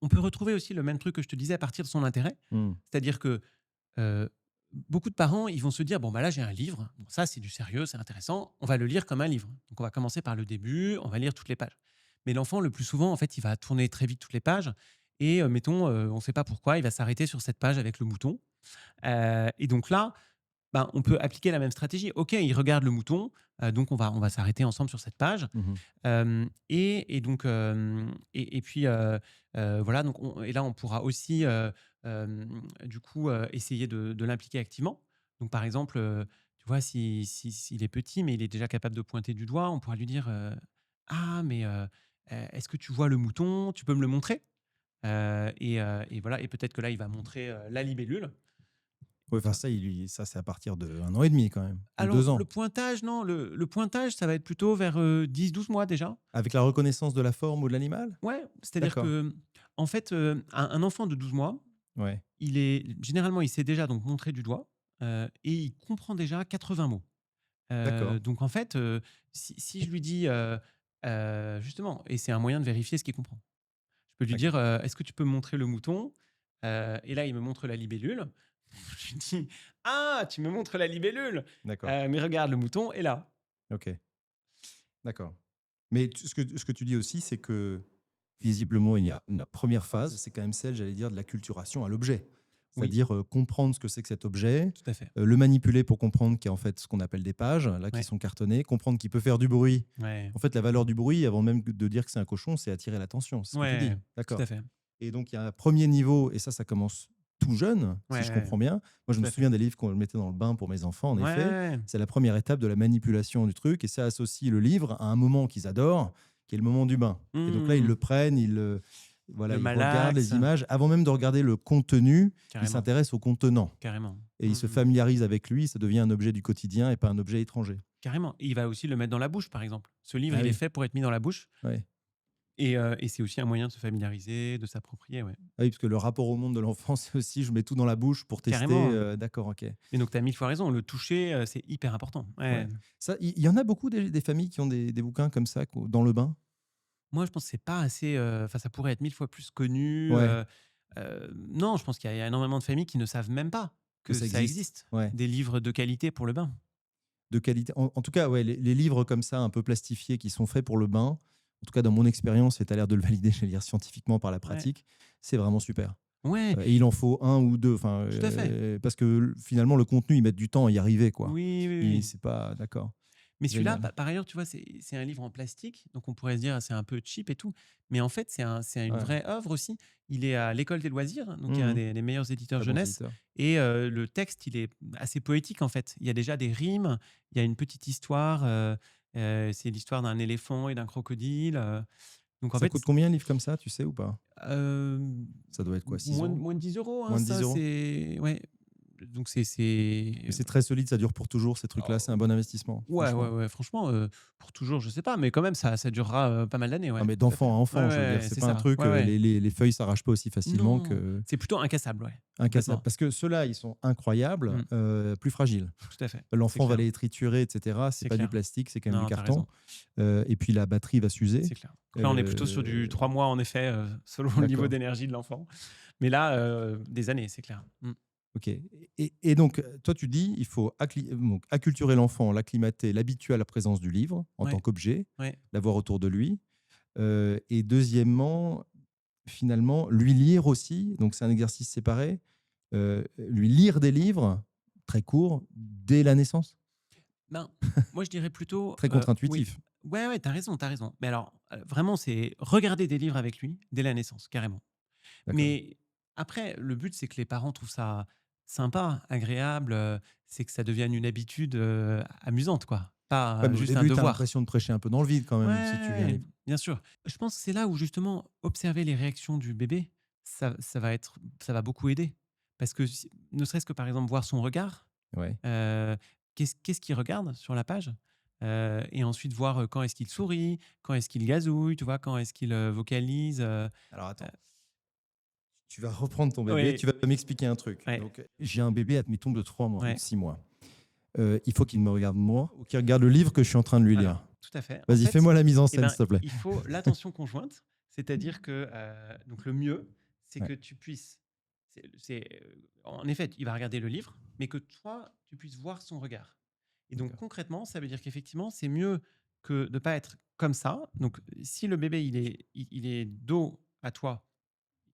on peut retrouver aussi le même truc que je te disais à partir de son intérêt. Mmh. C'est-à-dire que, heu, beaucoup de parents, ils vont se dire: «Bon, bah, là, j'ai un livre, bon, ça, c'est du sérieux, c'est intéressant, on va le lire comme un livre». Donc on va commencer par le début, on va lire toutes les pages. Mais l'enfant, le plus souvent, en fait, il va tourner très vite toutes les pages et mettons, on ne sait pas pourquoi, il va s'arrêter sur cette page avec le mouton, et donc là, ben, on peut appliquer la même stratégie. OK, il regarde le mouton, donc on va s'arrêter ensemble sur cette page. Mmh. Et donc et puis, voilà, donc et là, on pourra aussi, du coup, essayer de l'impliquer activement. Donc par exemple, tu vois, s'il est petit, mais il est déjà capable de pointer du doigt, on pourra lui dire, «Ah mais, est-ce que tu vois le mouton? Tu peux me le montrer?» Et voilà, et peut-être que là, il va montrer, la libellule. Ouais, enfin ça, ça, c'est à partir de 1 an et demi quand même, ou Alors 2 le ans? pointage, non, le pointage, ça va être plutôt vers, 10-12 mois déjà. Avec la reconnaissance de la forme ou de l'animal? Ouais, c'est-à-dire D'accord, que, en fait, un enfant de 12 mois, ouais, généralement, il sait déjà donc montrer du doigt, et il comprend déjà 80 mots. d'accord, Donc en fait, si je lui dis, justement, et c'est un moyen de vérifier ce qu'il comprend. Je peux lui d'accord, dire, «Est-ce que tu peux me montrer le mouton?» Et là, il me montre la libellule. Je lui dis: «Ah, tu me montres la libellule? d'accord, Mais regarde, le mouton est là». OK, d'accord. Mais ce que tu dis aussi, c'est que visiblement, il y a une première phase, c'est quand même celle, j'allais dire, de l'acculturation à l'objet. Oui, C'est-à-dire, comprendre ce que c'est que cet objet, tout à fait. le manipuler pour comprendre qu'il y a en fait ce qu'on appelle des pages, là, qui Ouais, sont cartonnées, comprendre qu'il peut faire du bruit. ouais, En fait, la valeur du bruit, avant même de dire que c'est un cochon, c'est attirer l'attention, c'est ce que tu ouais, dis? tout à D'accord. fait. Et donc il y a un premier niveau, et ça commence tout jeune, si je Ouais, comprends bien. Moi, je tout me à fait. souviens des livres qu'on mettait dans le bain pour mes enfants, en effet. Ouais. C'est la première étape de la manipulation du truc, et ça associe le livre à un moment qu'ils adorent, qui est le moment du bain. Et donc là, ils Mmh. le prennent, voilà, Le ils regardent malaxe, les images. Avant même de regarder le contenu, ils carrément, s'intéressent au contenant. carrément. Et ils se Mmh. familiarisent avec lui, ça devient un objet du quotidien et pas un objet étranger. Carrément, et il va aussi le mettre dans la bouche, par exemple. Ce livre, Ah il est oui, fait pour être mis dans la bouche, ouais. et c'est aussi un moyen de se familiariser, de s'approprier, ouais. Ah oui, parce que le rapport au monde de l'enfant, c'est aussi je mets tout dans la bouche pour tester. Carrément, D'accord, ok. et donc tu as 1000 fois raison, le toucher, c'est hyper important. Ouais. Ouais. Ça, il y en a beaucoup des familles qui ont des bouquins comme ça dans le bain? Moi, je pense que c'est pas assez, enfin, ça pourrait être 1000 fois plus connu, Ouais, non, je pense qu'il y a énormément de familles qui ne savent même pas que que ça ça existe. existe, Ouais, des livres de qualité pour le bain. de qualité. En tout cas, ouais, les livres comme ça, un peu plastifiés, qui sont faits pour le bain, en tout cas dans mon expérience, et tu as l'air de le valider, je vais dire scientifiquement par la Ouais. pratique, c'est vraiment super. Ouais, Et il en faut un ou deux. Enfin, tout à fait. parce que finalement, le contenu, ils mettent du temps à y arriver, quoi. Oui, oui, Et oui. c'est pas d'accord. Mais celui-là, Génial. par ailleurs, tu vois, c'est un livre en plastique, donc on pourrait se dire: «C'est un peu cheap et tout», mais en fait, c'est une Ouais. vraie œuvre aussi. Il est à l'École des loisirs, donc il y a un Mmh. des meilleurs éditeurs Très bons jeunesse éditeurs. et le texte, il est assez poétique, en fait. Il y a déjà des rimes, il y a une petite histoire, c'est l'histoire d'un éléphant et d'un crocodile, donc en Ça fait, coûte combien un livre comme ça, tu sais ou pas? hem, Ça doit être quoi, 6 euros? moins de 10 €, hein, Moins de 10 ça, euros. c'est ouais, donc Mais c'est très solide, ça dure pour toujours, ces trucs-là. C'est un bon investissement, ouais, ouais, franchement. ouais, franchement, pour toujours, je sais pas, mais quand même, ça durera, pas mal d'années, Non, ouais, mais tout à fait. d'enfant à Ouais, enfant, je veux dire, ouais, c'est c'est pas un ça. truc, Ouais, ouais. les feuilles s'arrachent pas aussi facilement Non, que c'est plutôt incassable, ouais, un cassable. complètement. Parce que ceux-là, ils sont incroyables, Mmh, plus fragiles. tout à fait, c'est L'enfant va clair, les triturer, et cetera. C'est c'est pas du clair. plastique, c'est quand même du Non, tu as carton. raison, Et puis la batterie va s'user. c'est clair. Donc là, on est plutôt sur du Heu, 3 mois, en effet, selon le niveau d'accord. d'énergie de l'enfant. Mais là, des années, c'est clair. Mmh. OK. Et donc, toi, tu dis, il faut donc acculturer l'enfant, l'acclimater, l'habituer à la présence du livre en tant Ouais, qu'objet, ouais. l'avoir autour de lui. Et deuxièmement, finalement, lui lire aussi, donc c'est un exercice séparé, lui lire des livres très courts dès la naissance. Ben, moi, je dirais plutôt, Très oui. contre-intuitif. Ouais, ouais, tu as raison, tu as raison. Mais alors, vraiment, c'est regarder des livres avec lui dès la naissance, carrément. D'accord. Mais après, le but, c'est que les parents trouvent ça sympa, agréable, c'est que ça devienne une habitude, amusante, quoi. Ouais, Pas, mais au juste un début, tu as devoir. l'impression de prêcher un peu dans le vide quand même, si tu lis un Ouais, livre. bien sûr. Je pense que c'est là où justement observer les réactions du bébé, ça va beaucoup aider. Parce que ne serait-ce que par exemple voir son regard, Ouais. qu'est-ce qu'il regarde sur la page, et ensuite voir quand est-ce qu'il sourit, quand est-ce qu'il gazouille, tu vois, quand est-ce qu'il vocalise. Alors attends, tu vas reprendre ton bébé, Oui, tu vas m'expliquer un truc. ouais, Donc, j'ai un bébé, admettons, de 3 mois ou de ouais, 6 mois. Il faut qu'il me regarde moi ou qu'il regarde le livre que je suis en train de lui voilà, lire. tout à fait. En Vas-y, fait, fais-moi la mise en eh scène, ben, s'il te plaît. il faut l'attention conjointe, c'est-à-dire que donc le mieux, c'est Ouais, que tu puisses, en effet, il va regarder le livre, mais que toi, tu puisses voir son regard. Et donc d'accord. concrètement, ça veut dire qu'effectivement, c'est mieux que de ne pas être comme ça. Donc si le bébé, il est dos à toi,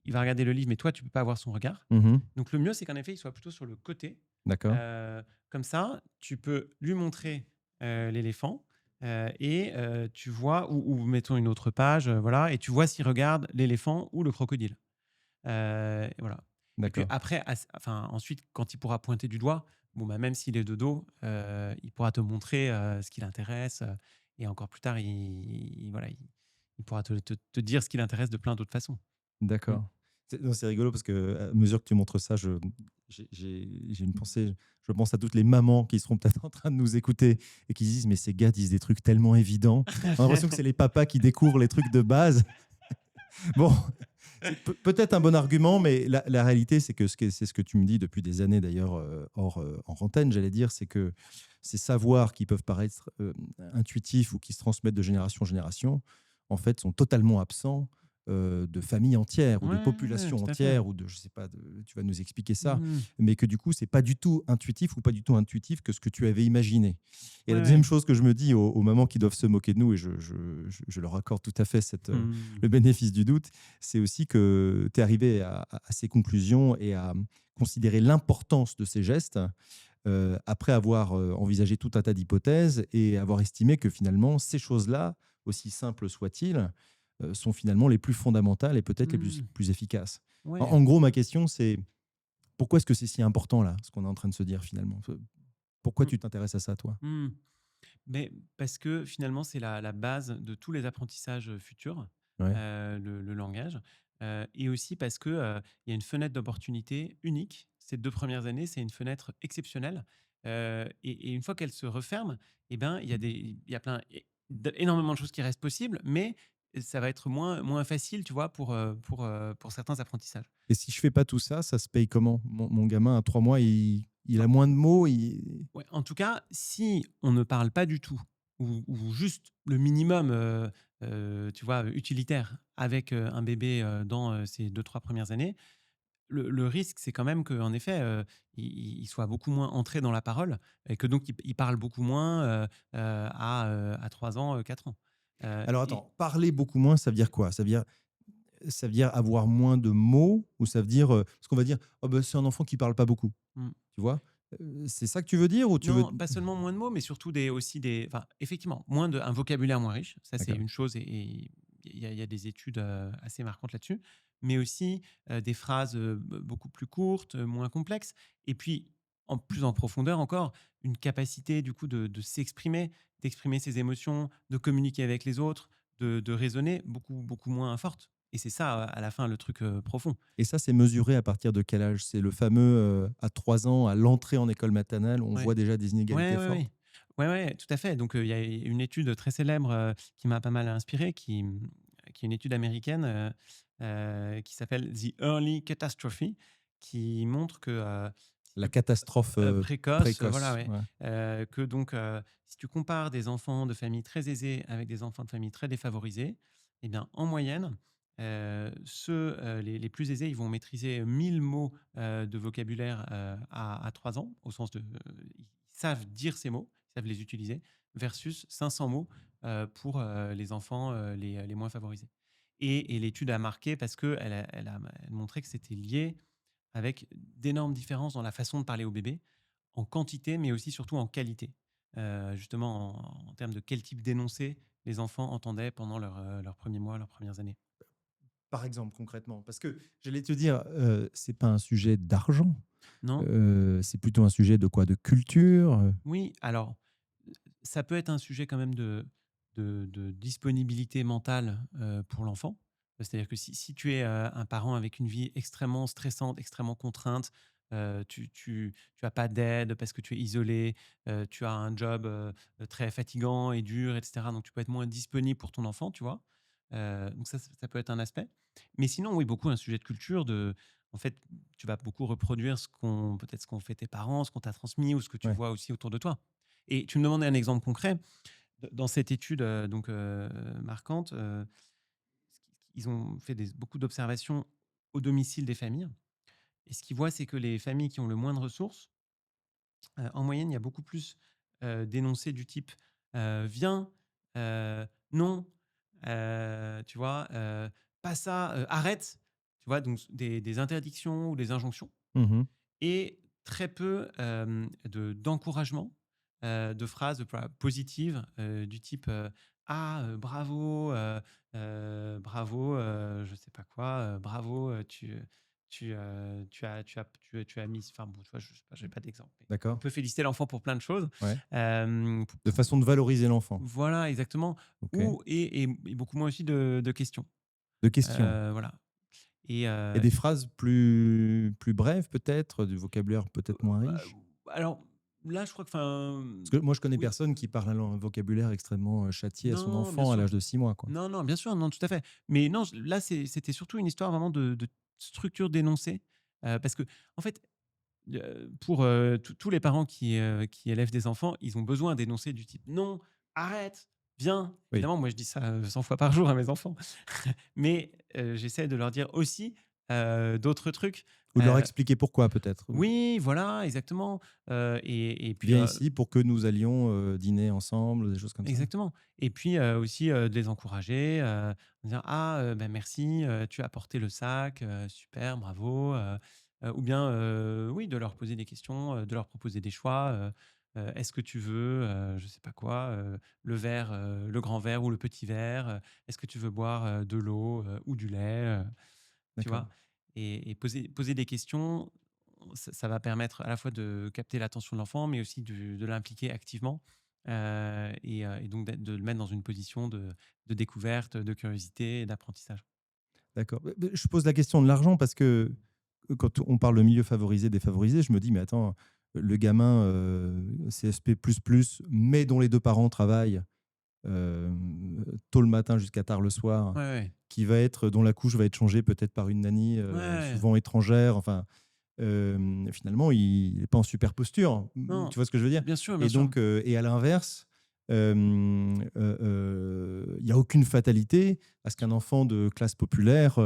il va regarder le livre, mais toi, tu peux pas avoir son regard. Mmh. Donc le mieux, c'est qu'en effet, il soit plutôt sur le côté. D'accord. Comme ça, tu peux lui montrer, l'éléphant, et tu vois ou mettons une autre page, voilà et tu vois s'il regarde l'éléphant ou le crocodile. Et voilà et puis D'accord. après enfin, ensuite, quand il pourra pointer du doigt, bon, bah, même s'il est de dos, il pourra te montrer, ce qui l'intéresse, et encore plus tard, voilà, il pourra te dire ce qui l'intéresse de plein d'autres façons. Mmh. D'accord. Non, c'est rigolo parce que à mesure que tu montres ça, j'ai une pensée. Je pense à toutes les mamans qui seront peut-être en train de nous écouter et qui se disent: «Mais ces gars disent des trucs tellement évidents». On a l'impression que c'est les papas qui découvrent les trucs de base. Bon, c'est peut-être un bon argument, mais la réalité, c'est que c'est ce que tu me dis depuis des années d'ailleurs, hors, en antenne, j'allais dire, c'est que ces savoirs qui peuvent paraître, intuitifs ou qui se transmettent de génération en génération, en fait, sont totalement absents, de familles entières ou de Ouais, populations tout à fait. entières ou de je sais pas, tu vas nous expliquer ça, Mmh. mais que du coup, c'est pas du tout intuitif ou pas du tout intuitif que ce que tu avais imaginé. Et Ouais, la ouais. deuxième chose que je me dis aux mamans qui doivent se moquer de nous et je leur accorde tout à fait Mmh. le bénéfice du doute, c'est aussi que tu es arrivé à ces conclusions et à considérer l'importance de ces gestes après avoir envisagé tout un tas d'hypothèses et avoir estimé que finalement, ces choses-là, aussi simples soient-ils, sont finalement les plus fondamentales et peut-être les Mmh. plus efficaces. En, Ouais. en gros, ma question, c'est pourquoi est-ce que c'est si important là, ce qu'on est en train de se dire finalement? Pourquoi Mmh. tu t'intéresses à ça, toi? Mmh. Mais parce que finalement, c'est la base de tous les apprentissages, futurs, Ouais. le langage, et aussi parce que, il y a une fenêtre d'opportunité unique. Ces 2 premières années, c'est une fenêtre exceptionnelle, et une fois qu'elle se referme et ben, il y a plein énormément de choses qui restent possibles, mais ça va être moins facile, tu vois, pour certains apprentissages. Et si je fais pas tout ça, ça se paye comment? Mon gamin à 3 mois, il a moins de mots, Ouais, en tout cas, si on ne parle pas du tout ou juste le minimum, tu vois, utilitaire avec, un bébé, dans, ces 2-3 premières années, le risque, c'est quand même qu'en effet, il soit beaucoup moins entré dans la parole et que donc il parle beaucoup moins, à 3 ans, 4 ans. Alors Et attends, parler beaucoup moins, ça veut dire quoi? Ça veut dire Ça veut dire avoir moins de mots ou ça veut dire, parce qu'on va dire: «Oh bah, c'est un enfant qui parle pas beaucoup», Mmh. tu vois? C'est ça que tu veux dire ou tu veux Non, pas seulement moins de mots, mais surtout enfin, effectivement, un vocabulaire moins riche, ça c'est d'accord. une chose et il y a des études, assez marquantes là-dessus, mais aussi, des phrases, beaucoup plus courtes, moins complexes et puis en profondeur encore, une capacité du coup de s'exprimer, d'exprimer ses émotions, de communiquer avec les autres, de raisonner beaucoup, beaucoup moins forte et c'est ça, à la fin, le truc, profond. Et ça, c'est mesuré à partir de quel âge? C'est le fameux, à 3 ans, à l'entrée en école maternelle, on Ouais. voit déjà des Ouais, inégalités ouais, fortes? oui. Ouais, ouais, tout à fait. Donc, il y a une étude très célèbre, qui m'a pas mal inspiré, qui est une étude américaine, qui s'appelle The Early Catastrophe, qui montre que, si La tu catastrophe, précoce, voilà, précoce, ouais, ouais. que donc, si tu compares des enfants de familles très aisées avec des enfants de familles très défavorisées, eh bien, en moyenne, les plus aisés, ils vont maîtriser 1000 mots, de vocabulaire, à 3 ans, au sens de, ils savent dire ces mots, ils savent les utiliser, versus 500 mots, pour, les enfants, les moins favorisés et l'étude a marqué parce qu'elle montrait que c'était lié avec d'énormes différences dans la façon de parler au bébé, en quantité, mais aussi surtout en qualité. Justement en termes de quel type d'énoncé les enfants entendaient pendant leurs 1 mois, leurs premières années. Par exemple, concrètement? Parce que j'allais te dire, c'est pas un sujet d'argent, Non? c'est plutôt un sujet de quoi? De culture, Oui, alors, ça peut être un sujet quand même de disponibilité mentale, pour l'enfant. C'est-à-dire que si tu es, un parent avec une vie extrêmement stressante, extrêmement contrainte, tu as pas d'aide parce que tu es isolé, tu as un job, très fatigant et dur et cetera, donc tu peux être moins disponible pour ton enfant, tu vois? Donc ça peut être un aspect. Mais sinon, oui, beaucoup un sujet de culture en fait, tu vas beaucoup reproduire peut-être ce qu'ont fait tes parents, ce qu'on t'a transmis ou ce que tu ouais. vois aussi autour de toi. Et tu me demandais un exemple concret. Dans cette étude, marquante, ils ont fait beaucoup d'observations au domicile des familles et ce qu'ils voient, c'est que les familles qui ont le moins de ressources, en moyenne, il y a beaucoup plus, d'énoncés du type, «Viens», «Non», tu vois? «Pas ça», «Arrête», tu vois? Donc des interdictions ou des injonctions Mmh. et très peu, d'encouragement, de phrases positives, du type, «Ah, bravo, je sais pas quoi, bravo, tu as mis» enfin bon, tu vois, je sais pas, j'ai pas d'exemple, mais on D'accord, peut féliciter l'enfant pour plein de choses, ouais. De pou façon de valoriser l'enfant. voilà, exactement, OK. ou et beaucoup moins aussi de questions, De questions voilà et et des phrases plus brèves peut-être, du vocabulaire peut-être moins bah, riche? alors là, je crois que enfin, Parce que moi je connais oui, personne qui parle un vocabulaire extrêmement, châtié à son non, bien enfant à sûr. l'âge de 6 mois, quoi. Non, non, bien sûr, non, tout à fait. Mais non, là, c'était surtout une histoire vraiment de structure d'énoncé, parce que en fait, pour, tous les parents qui élèvent des enfants, ils ont besoin d'énoncés du type: «Non, arrête, viens». Oui. Évidemment, moi, je dis ça, 100 fois par jour à mes enfants, mais j'essaie de leur dire aussi, d'autres trucs, Ou de leur heu expliquer pourquoi peut-être? oui, voilà, exactement, et puis, «Viens ici pour que nous allions, dîner ensemble», des choses comme ça? exactement et puis, aussi, de les encourager, dire: «Ah, bah, merci, tu as porté le sac, super, bravo», ou bien, oui, de leur poser des questions, de leur proposer des choix, «Est-ce que tu veux, je sais pas quoi, le grand verre ou le petit verre? Est-ce que tu veux boire, de l'eau, ou du lait?» Tu D'accord. vois? Et poser des questions, ça va permettre à la fois de capter l'attention de l'enfant, mais aussi de l'impliquer activement, et donc de le mettre dans une position de découverte, de curiosité et d'apprentissage. D'accord. Je pose la question de l'argent parce que, quand on parle de milieu favorisé, défavorisé, je me dis: «Mais attends, le gamin, CSP++, mais dont les 2 parents travaillent, tôt le matin jusqu'à tard le soir, Ouais, ouais. qui va être dont la couche va être changée peut-être par une nanny, Ouais. souvent étrangère», enfin, finalement, il est pas en super posture. Tu Non, vois ce que je veux dire? bien sûr, bien Et sûr. donc, et à l'inverse, il y a aucune fatalité à ce qu'un enfant de classe populaire,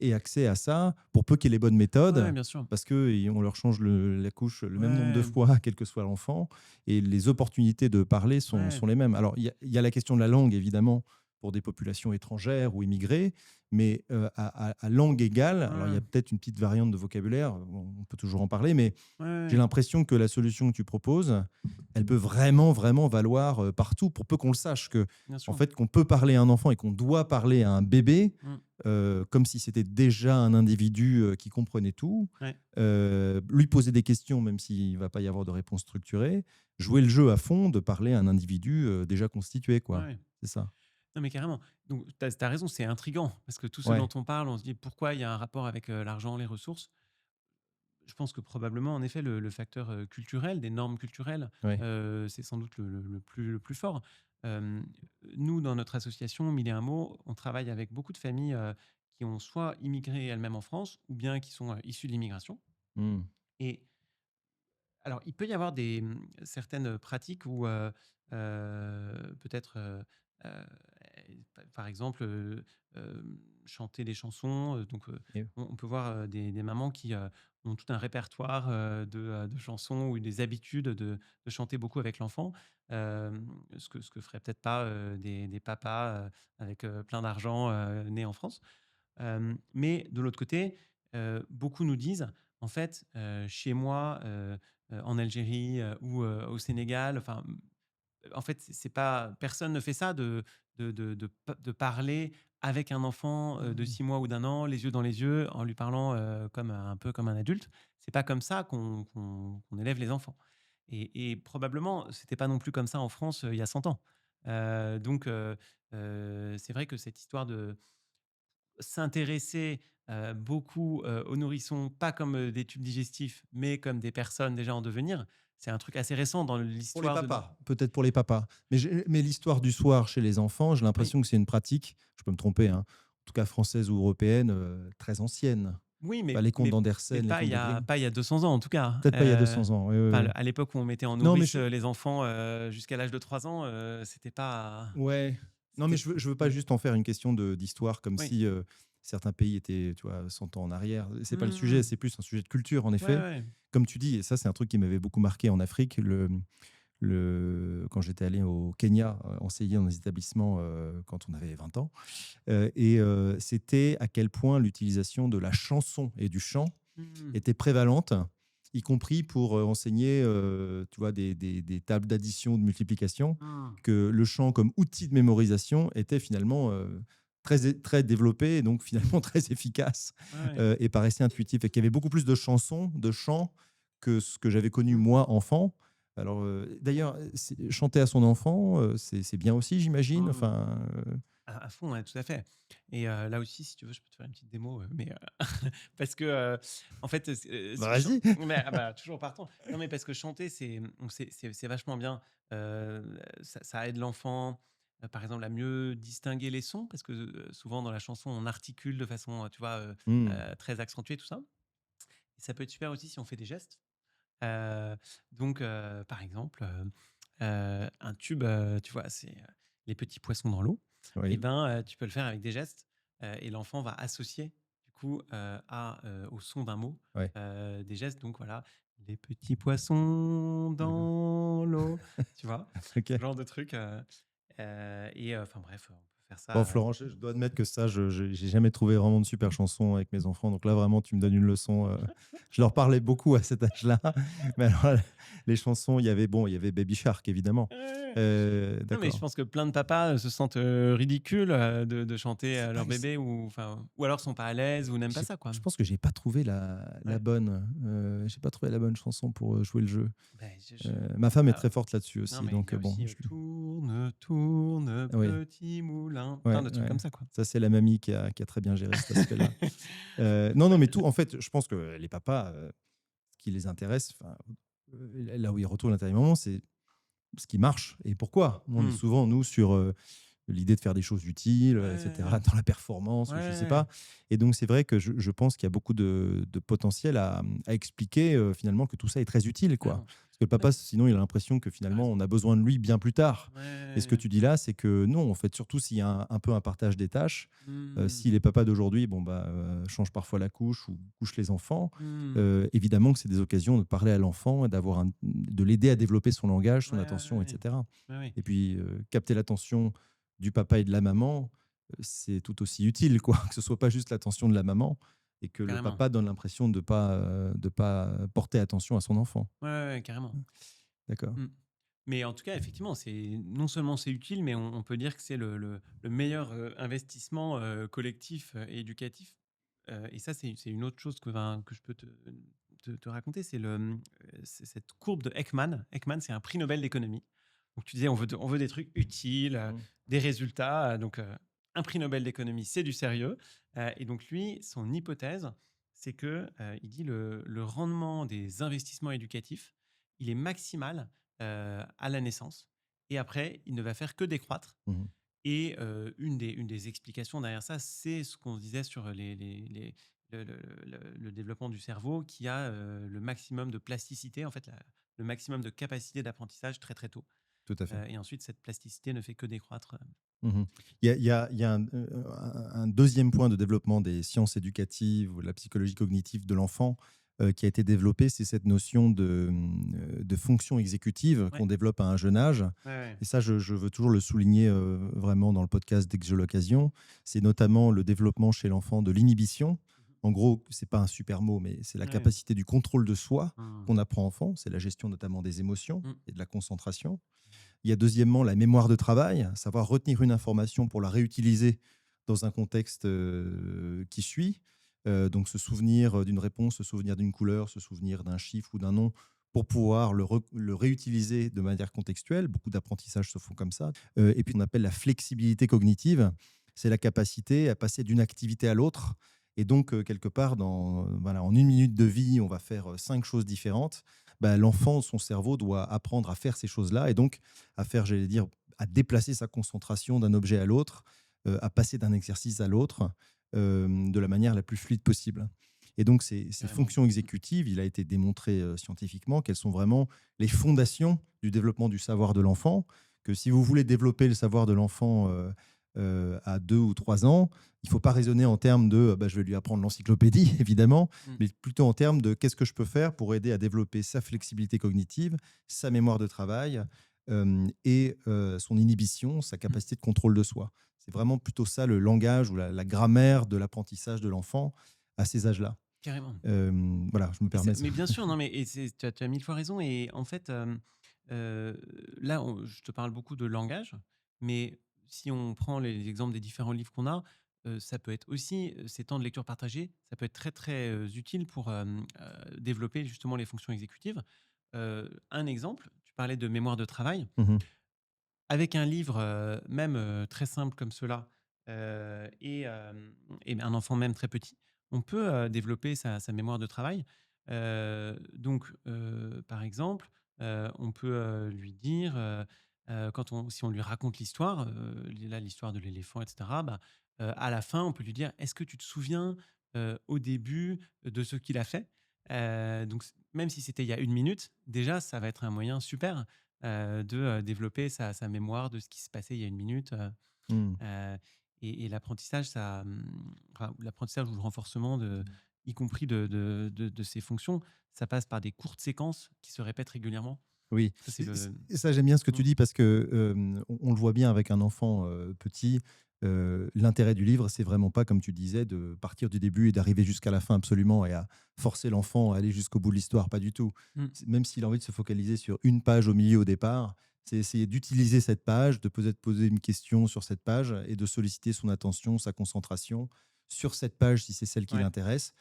ait accès à ça, pour peu qu'il ait les bonnes Ouais, méthodes, bien sûr. parce qu'on leur change la couche le même nombre de Ouais, fois, quel que soit l'enfant, et les opportunités de parler sont ouais. les mêmes. Alors, il y a la question de la langue, évidemment, pour des populations étrangères ou immigrées, mais à langue égale. Alors, il y Ouais, a peut-être une petite variante de vocabulaire, on peut toujours en parler, mais ouais, j'ai ouais, l'impression que la solution que tu proposes, elle peut vraiment, vraiment valoir partout, pour peu qu'on le sache, que, bien en sûr. fait, qu'on peut parler à un enfant et qu'on doit parler à un bébé, Mmh, comme si c'était déjà un individu qui comprenait tout, ouais, lui poser des questions, même s'il ne va pas y avoir de réponse structurée, jouer le jeu à fond de parler à un individu déjà constitué, ouais, quoi. ouais. C'est ça. Non, mais carrément. Donc tu as raison, c'est intriguant parce que tout ce dont Ouais, on parle, on se dit: «Pourquoi il y a un rapport avec, l'argent, les ressources?» Je pense que probablement, en effet, le facteur, culturel, des normes culturelles, ouais. c'est sans doute le plus fort. Hem, Nous, dans notre association Mille et un mots, on travaille avec beaucoup de familles, qui ont soit immigré elles-mêmes en France ou bien qui sont, issues de l'immigration Hmm. et alors, il peut y avoir certaines pratiques où, peut-être, heu, par exemple, chanter des chansons, donc Et- on peut voir, des mamans qui, ont tout un répertoire, de chansons ou des habitudes de chanter beaucoup avec l'enfant. Ce que feraient peut-être pas, des papas, avec, plein d'argent, nés en France. Mais de l'autre côté, beaucoup nous disent: «En fait, chez moi, en Algérie, ou au Sénégal, enfin, en fait, c'est pas personne ne fait ça de parler avec un enfant, de Hmm. 6 mois ou d'un an, les yeux dans les yeux, en lui parlant, comme un peu comme un adulte. C'est pas comme ça qu'on élève les enfants et probablement, c'était pas non plus comme ça en France, il y a 100 ans. Donc c'est vrai que cette histoire de s'intéresser, beaucoup, aux nourrissons, pas comme, des tubes digestifs, mais comme des personnes déjà en devenir, c'est un truc assez récent dans Pour les l'histoire de nos. papas, peut-être pour les papas. Mais l'histoire du soir chez les enfants, j'ai Oui, l'impression que c'est une pratique, je peux me tromper, hein, en tout cas française ou européenne, très ancienne. oui, Bah, mais les contes mais mais d'Andersen, les pas il contes y de a Grimm. pas il y a 200 ans en tout cas. Peut-être pas il y a 200 ans. Oui, oui, Enfin, oui. à l'époque où on mettait en Non, mais nourrice, les enfants, jusqu'à l'âge de 3 ans, c'était pas ouais. Non, mais c'était je veux pas mmh, juste en faire une question d'histoire, comme oui. si certains pays étaient, tu vois, 100 ans en arrière. C'est pas le sujet, Mmh. c'est plus un sujet de culture, en Ouais, effet. ouais. Comme tu dis, et ça, c'est un truc qui m'avait beaucoup marqué en Afrique. Quand j'étais allé au Kenya, enseigner dans des établissements quand on avait 20 ans, c'était à quel point l'utilisation de la chanson et du chant Mmh. était prévalente, y compris pour enseigner tu vois, des tables d'addition, de multiplication, Mmh. que le chant comme outil de mémorisation était finalement très développé et donc finalement très efficace Ouais, ouais. et paraissait intuitif. Et qu'il y avait beaucoup plus de chansons, de chants que ce que j'avais connu Mmh. moi enfant. Alors, d'ailleurs, chanter à son enfant, c'est bien aussi, j'imagine. Mmh. Enfin, À fond, ouais, tout à fait et là aussi, si tu veux, je peux te faire une petite démo, mais parce que, en fait, vas-y. mais ah bah, toujours partant. Non, mais parce que chanter, c'est vachement bien. Ça aide l'enfant, par exemple, à mieux distinguer les sons parce que, souvent dans la chanson, on articule de façon, tu vois, Hmm. très accentuée, tout ça et ça peut être super aussi si on fait des gestes. Heu, donc par exemple, un tube, tu vois, c'est, les petits poissons dans l'eau et Oui. ben, tu peux le faire avec des gestes, et l'enfant va associer du coup, au son d'un mot, Ouais. des gestes donc voilà, les petits poissons D'accord. dans l'eau, tu vois? Ok. Ce genre de truc, et enfin bref, on peut faire Bon, ça, Florent, je dois admettre que ça, j'ai jamais trouvé vraiment de super chansons avec mes enfants. Donc là, vraiment, tu me donnes une leçon. Je leur parlais beaucoup à cet âge-là. Mais alors, les chansons, il y avait Baby Shark, évidemment. Non, mais je D'accord. pense que plein de papas, se sentent, ridicules, de chanter C'est à pas, leur bébé ou alors sont pas à l'aise ou n'aiment pas j'ai- ça, quoi. je pense que j'ai pas trouvé la Ouais. bonne. J'ai pas trouvé la bonne chanson pour jouer le jeu. Beh, je Ma femme est ah, très forte là-dessus non, aussi. mais il Donc y a bon, aussi, «Tourne, tourne, oui, petit moulin», plein ouais, de trucs ouais. comme ça, quoi. Ça, c'est la mamie qui a très bien géré cet aspect-là. Non, non, mais tout, en fait, je pense que les papas, ce qui les intéresse, enfin, là où ils retrouvent l'intérêt du moment, c'est ce qui marche et pourquoi. On est Mmh. souvent, nous, sur l'idée de faire des choses utiles, etc., Ouais, dans la performance, ou je ne sais ouais, pas. Et donc, c'est vrai que je pense qu'il y a beaucoup de potentiel à expliquer finalement que tout ça est très utile, quoi. carrément. Parce que le Ouais, papa, sinon, il a l'impression que tu as finalement, raison. on a besoin de lui bien plus tard. Et ce que Ouais. tu dis là, c'est que non, en fait, surtout s'il y a un peu un partage des tâches, Mmh. si les papas d'aujourd'hui bon, bah, changent parfois la couche ou couchent les enfants, Mmh. évidemment que c'est des occasions de parler à l'enfant et de l'aider à développer son langage, son Ouais, ouais, attention, ouais. etc. Ouais, ouais. Et puis, capter l'attention du papa et de la maman, c'est tout aussi utile, quoi. Que ce soit pas juste l'attention de la maman et que le Carrément. papa donne l'impression de pas porter attention à son enfant. Ouais, ouais, ouais, carrément. D'accord. Mmh. Mais en tout cas, effectivement, c'est non seulement c'est utile, mais on peut dire que c'est le meilleur, investissement, collectif, et éducatif. Et ça, c'est une autre chose que je peux te raconter, c'est cette courbe de Ekman. Ekman, c'est un prix Nobel d'économie. Donc tu disais, on veut des trucs utiles, Mmh. des résultats, un prix Nobel d'économie, c'est du sérieux. Et donc lui, son hypothèse, c'est que, il dit le rendement des investissements éducatifs, il est maximal à la naissance. Et après, il ne va faire que décroître. Mmh. Et une des explications derrière ça, c'est ce qu'on disait sur le développement du cerveau qui a le maximum de plasticité, en fait, le maximum de capacité d'apprentissage très très tôt. Tout à fait. Et ensuite, cette plasticité ne fait que décroître. Mmh. Il y a un 2e point de développement des sciences éducatives ou de la psychologie cognitive de l'enfant, qui a été développé, c'est cette notion de fonction exécutive Ouais, qu'on développe à un jeune âge. ouais, ouais. Et ça, je veux toujours le souligner, vraiment dans le podcast dès que j'ai l'occasion. C'est notamment le développement chez l'enfant de l'inhibition. En gros, c'est pas un super mot, mais c'est la Mhm. Ouais. capacité du contrôle de soi Mhm. qu'on apprend enfant. C'est la gestion notamment des émotions Mhm. et de la concentration. Il y a deuxièmement la mémoire de travail, savoir retenir une information pour la réutiliser dans un contexte qui suit. Donc se souvenir d'une réponse, se souvenir d'une couleur, se souvenir d'un chiffre ou d'un nom pour pouvoir le réutiliser de manière contextuelle. Beaucoup d'apprentissages se font comme ça. Et puis on appelle la flexibilité cognitive, c'est la capacité à passer d'une activité à l'autre. Et donc, quelque part, voilà, en 1 minute de vie, on va faire 5 choses différentes. Bah, l'enfant, son cerveau doit apprendre à faire ces choses-là et donc à faire, j'allais dire, à déplacer sa concentration d'un objet à l'autre, à passer d'un exercice à l'autre, de la manière la plus fluide possible. Et donc, ces Carrément. fonctions exécutives, il a été démontré scientifiquement qu'elles sont vraiment les fondations du développement du savoir de l'enfant. Que si vous voulez développer le savoir de l'enfant à 2 ou 3 ans, il ne faut pas raisonner en termes de bah, je vais lui apprendre l'encyclopédie, évidemment, Mhm. mais plutôt en termes de qu'est-ce que je peux faire pour aider à développer sa flexibilité cognitive, sa mémoire de travail et son inhibition, sa Mhm. capacité de contrôle de soi. C'est vraiment plutôt ça le langage ou la grammaire de l'apprentissage de l'enfant à ces âges-là. Carrément. Voilà, je me permets ça. Mais bien sûr, non, mais tu as 1000 fois raison. Et en fait, là, je te parle beaucoup de langage, mais si on prend les exemples des différents livres qu'on a, ça peut être aussi, ces temps de lecture partagés, ça peut être très, très, utile pour, développer justement les fonctions exécutives. Un exemple, tu parlais de mémoire de travail. Mhm. Avec un livre, même, très simple comme cela, et un enfant même très petit, on peut, développer sa mémoire de travail. Par exemple, on peut, lui dire, si on lui raconte l'histoire, là, l'histoire de l'éléphant et cetera, bah, à la fin, on peut lui dire: «Est-ce que tu te souviens, au début, de ce qu'il a fait?» Donc même si c'était il y a 1 minute, déjà, ça va être un moyen super de, développer sa mémoire de ce qui se passait il y a 1 minute, Mm. heu et l'apprentissage, enfin, l'apprentissage ou le renforcement y compris de ces fonctions, ça passe par des courtes séquences qui se répètent régulièrement. Oui, Ça, c'est le et ça j'aime bien ce que mmh, tu dis parce que on le voit bien avec un enfant petit. L'intérêt du livre, c'est vraiment pas, comme tu disais, de partir du début et d'arriver jusqu'à la fin absolument et à forcer l'enfant à aller jusqu'au bout de l'histoire, pas du tout. mmh, Même s'il a envie de se focaliser sur une page au milieu au départ, c'est essayer d'utiliser cette page, de peut-être poser une question sur cette page et de solliciter son attention, sa concentration sur cette page si c'est celle qui ouais. l'intéresse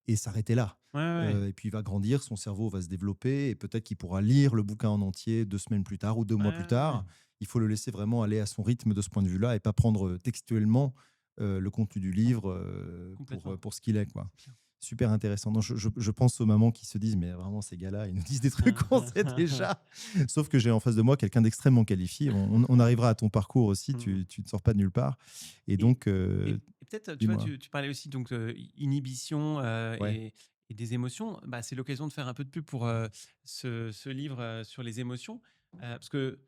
et s'arrêter là. Ouais, ouais, ouais. Et puis il va grandir, son cerveau va se développer et peut-être qu'il pourra lire le bouquin en entier 2 semaines plus tard ou 2 mois plus Ouais, ouais, ouais. tard. Il faut le laisser vraiment aller à son rythme de ce point de vue-là et pas prendre textuellement le contenu du livre Complètement. pour ce qu'il est, quoi. C'est clair. Super intéressant. Non, je pense aux mamans qui se disent, mais vraiment, ces gars-là, ils nous disent des trucs qu'on sait déjà. Sauf que j'ai en face de moi quelqu'un d'extrêmement qualifié. On arrivera à ton parcours aussi, Mmh. tu ne sors pas de nulle part. Et Et donc, et peut-être, tu vois, dis-moi. tu parlais aussi donc, inhibition, Ouais, et des émotions. Bah, c'est l'occasion de faire un peu de pub pour, ce livre, sur les émotions, parce que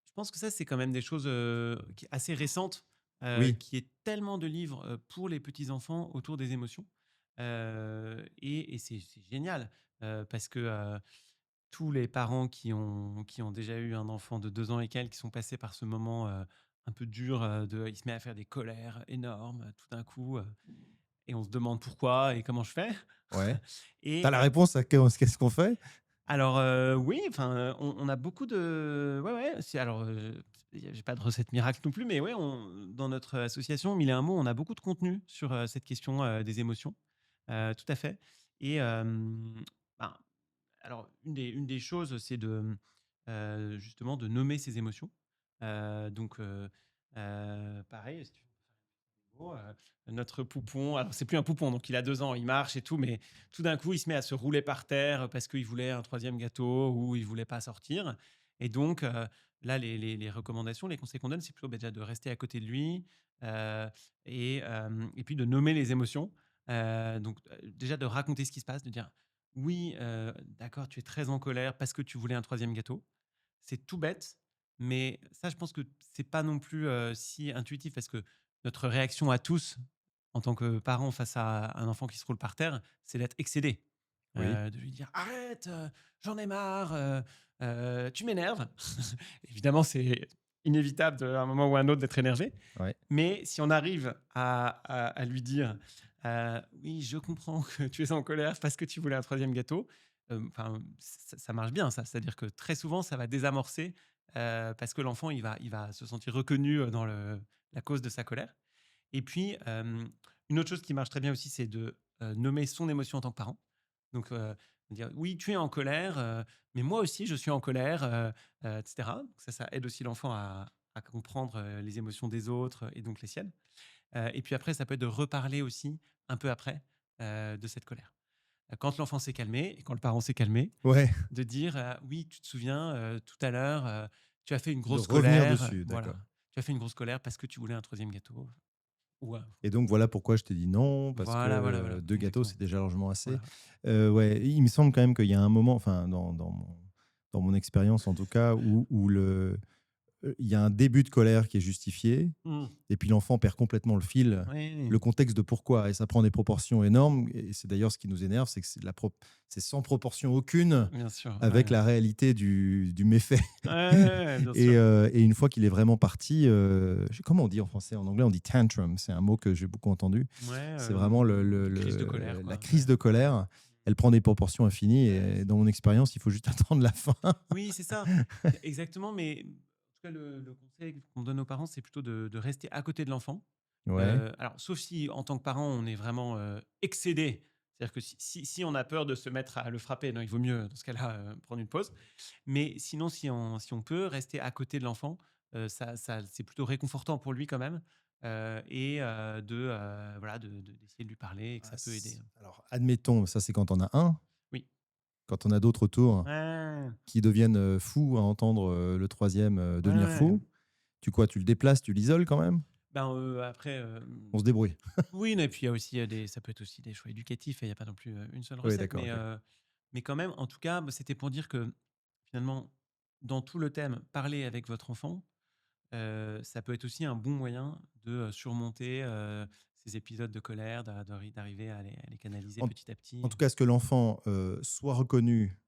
je pense que ça, c'est quand même des choses, qui assez récentes, oui, qu'il y ait tellement de livres, pour les petits enfants autour des émotions, et c'est génial, parce que, tous les parents qui ont déjà eu un enfant de 2 ans et quelques, qui sont passés par ce moment, un peu dur, il se met à faire des colères énormes, tout d'un coup, et on se demande pourquoi et comment je fais. Ouais. Et T'as la réponse à qu'est-ce qu'on fait? alors, oui, enfin, on a beaucoup de ouais, ouais, alors, j'ai pas de recette miracle non plus, mais ouais, dans notre association Mille et un mots, on a beaucoup de contenu sur, cette question, des émotions. Tout à fait. Et ben, alors une des choses, c'est justement de nommer ses émotions. Donc, pareil, si tu veux gros, notre poupon, alors c'est plus un poupon, donc il a 2 ans, il marche et tout, mais tout d'un coup, il se met à se rouler par terre parce qu'il voulait un troisième gâteau ou il voulait pas sortir. Et donc, là, les recommandations, les conseils qu'on donne, c'est plutôt, déjà de rester à côté de lui, heu et puis de nommer les émotions. Donc, déjà de raconter ce qui se passe, de dire: «Oui, d'accord, tu es très en colère parce que tu voulais un troisième gâteau». C'est tout bête, mais ça, je pense que c'est pas non plus, si intuitif parce que notre réaction à tous, en tant que parents face à un enfant qui se roule par terre, c'est d'être excédé. Oui. De lui dire: «Arrête, j'en ai marre, tu m'énerves». Évidemment, c'est inévitable à un moment ou à un autre d'être énervé, Ouais. mais si on arrive à lui dire, «Oui, je comprends que tu es en colère parce que tu voulais un troisième gâteau», enfin, ça marche bien ça. C'est-à-dire que très souvent, ça va désamorcer, parce que l'enfant, il va se sentir reconnu, dans la cause de sa colère. Et puis, une autre chose qui marche très bien aussi, c'est de, nommer son émotion en tant que parent. Donc, dire: «Oui, tu es en colère, mais moi aussi je suis en colère», et cetera. Donc ça aide aussi l'enfant à comprendre, les émotions des autres et donc les siennes. Et puis après, ça peut être de reparler aussi un peu après, de cette colère. Quand l'enfant s'est calmé et quand le parent s'est calmé, Ouais, de dire, «Oui, tu te souviens, tout à l'heure, tu as fait une de grosse revenir colère, dessus, voilà. d'accord. Tu as fait une grosse colère parce que tu voulais un troisième gâteau». Ou, Et donc voilà pourquoi je t'ai dit non, parce que, voilà, voilà, voilà, 2 gâteaux, exactement. c'est déjà largement assez. Voilà. Ouais, il me semble quand même qu'il y a un moment, enfin dans mon expérience en tout cas, où il y a un début de colère qui est justifié, Mmh. et puis l'enfant perd complètement le fil, Oui, le contexte de pourquoi, et ça prend des proportions énormes. Et c'est d'ailleurs ce qui nous énerve, c'est que c'est sans proportion aucune bien sûr, avec ouais. la réalité du méfait. Ouais, ouais, ouais, bien sûr. Et une fois qu'il est vraiment parti, comment on dit en français? En anglais, on dit tantrum. C'est un mot que j'ai beaucoup entendu. Ouais, C'est vraiment crise de colère, la quoi, crise ouais. de colère. Elle prend des proportions infinies. Ouais, Et c'est dans mon expérience, il faut juste attendre la fin. oui, c'est ça, exactement, mais en tout cas, le conseil qu'on donne aux parents, c'est plutôt de rester à côté de l'enfant. Ouais. Alors, sauf si, en tant que parent, on est vraiment, excédé, c'est-à-dire que si on a peur de se mettre à le frapper, non, il vaut mieux, dans ce cas-là, prendre une pause. Mais sinon, si on peut rester à côté de l'enfant, ça c'est plutôt réconfortant pour lui quand même, et voilà, d'essayer de lui parler et que ça peut aider. Alors, admettons, ça c'est quand on a un. Oui. Quand on a d'autres autour Ouais, qui deviennent fous à entendre le troisième ouais, devenir ouais. fou, tu le déplaces, tu l'isoles quand même? Ben, après, On se débrouille. oui, et puis il y a aussi, ça peut être aussi des choix éducatifs et il y a pas non plus, une seule Oui, recette, d'accord, mais ok. quand même, en tout cas, bah, c'était pour dire que, finalement, dans tout le thème, parler avec votre enfant, ça peut être aussi un bon moyen de, surmonter, ces épisodes de colère, d'arriver à les canaliser En, petit à en petit. tout cas, ce que l'enfant soit reconnu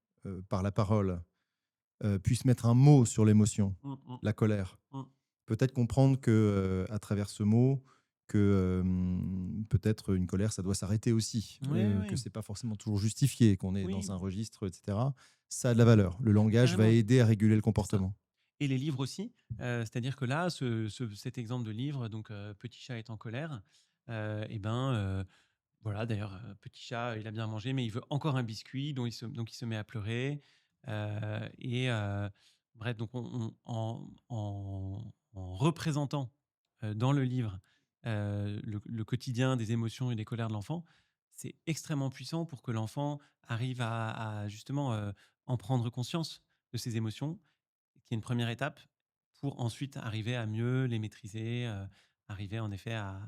par la parole, puisse mettre un mot sur l'émotion, Mmh mh. la colère. Mmh. Peut-être comprendre que, à travers ce mot, que peut-être une colère, ça doit s'arrêter aussi, Ouais, que ouais. c'est pas forcément toujours justifié, qu'on est Oui, dans un registre, etc. Ça a de la valeur. Le langage va carrément, aider à réguler le c'est ça. comportement. Et les livres aussi, c'est-à-dire que là, cet exemple de livre, donc Petit chat est en colère, et ben, voilà, d'ailleurs, petit chat, il a bien mangé, mais il veut encore un biscuit, donc il se met à pleurer, et bref, donc en représentant, dans le livre, le quotidien des émotions et des colères de l'enfant, c'est extrêmement puissant pour que l'enfant arrive à justement, en prendre conscience de ses émotions, qui est une première étape pour ensuite arriver à mieux les maîtriser, arriver en effet à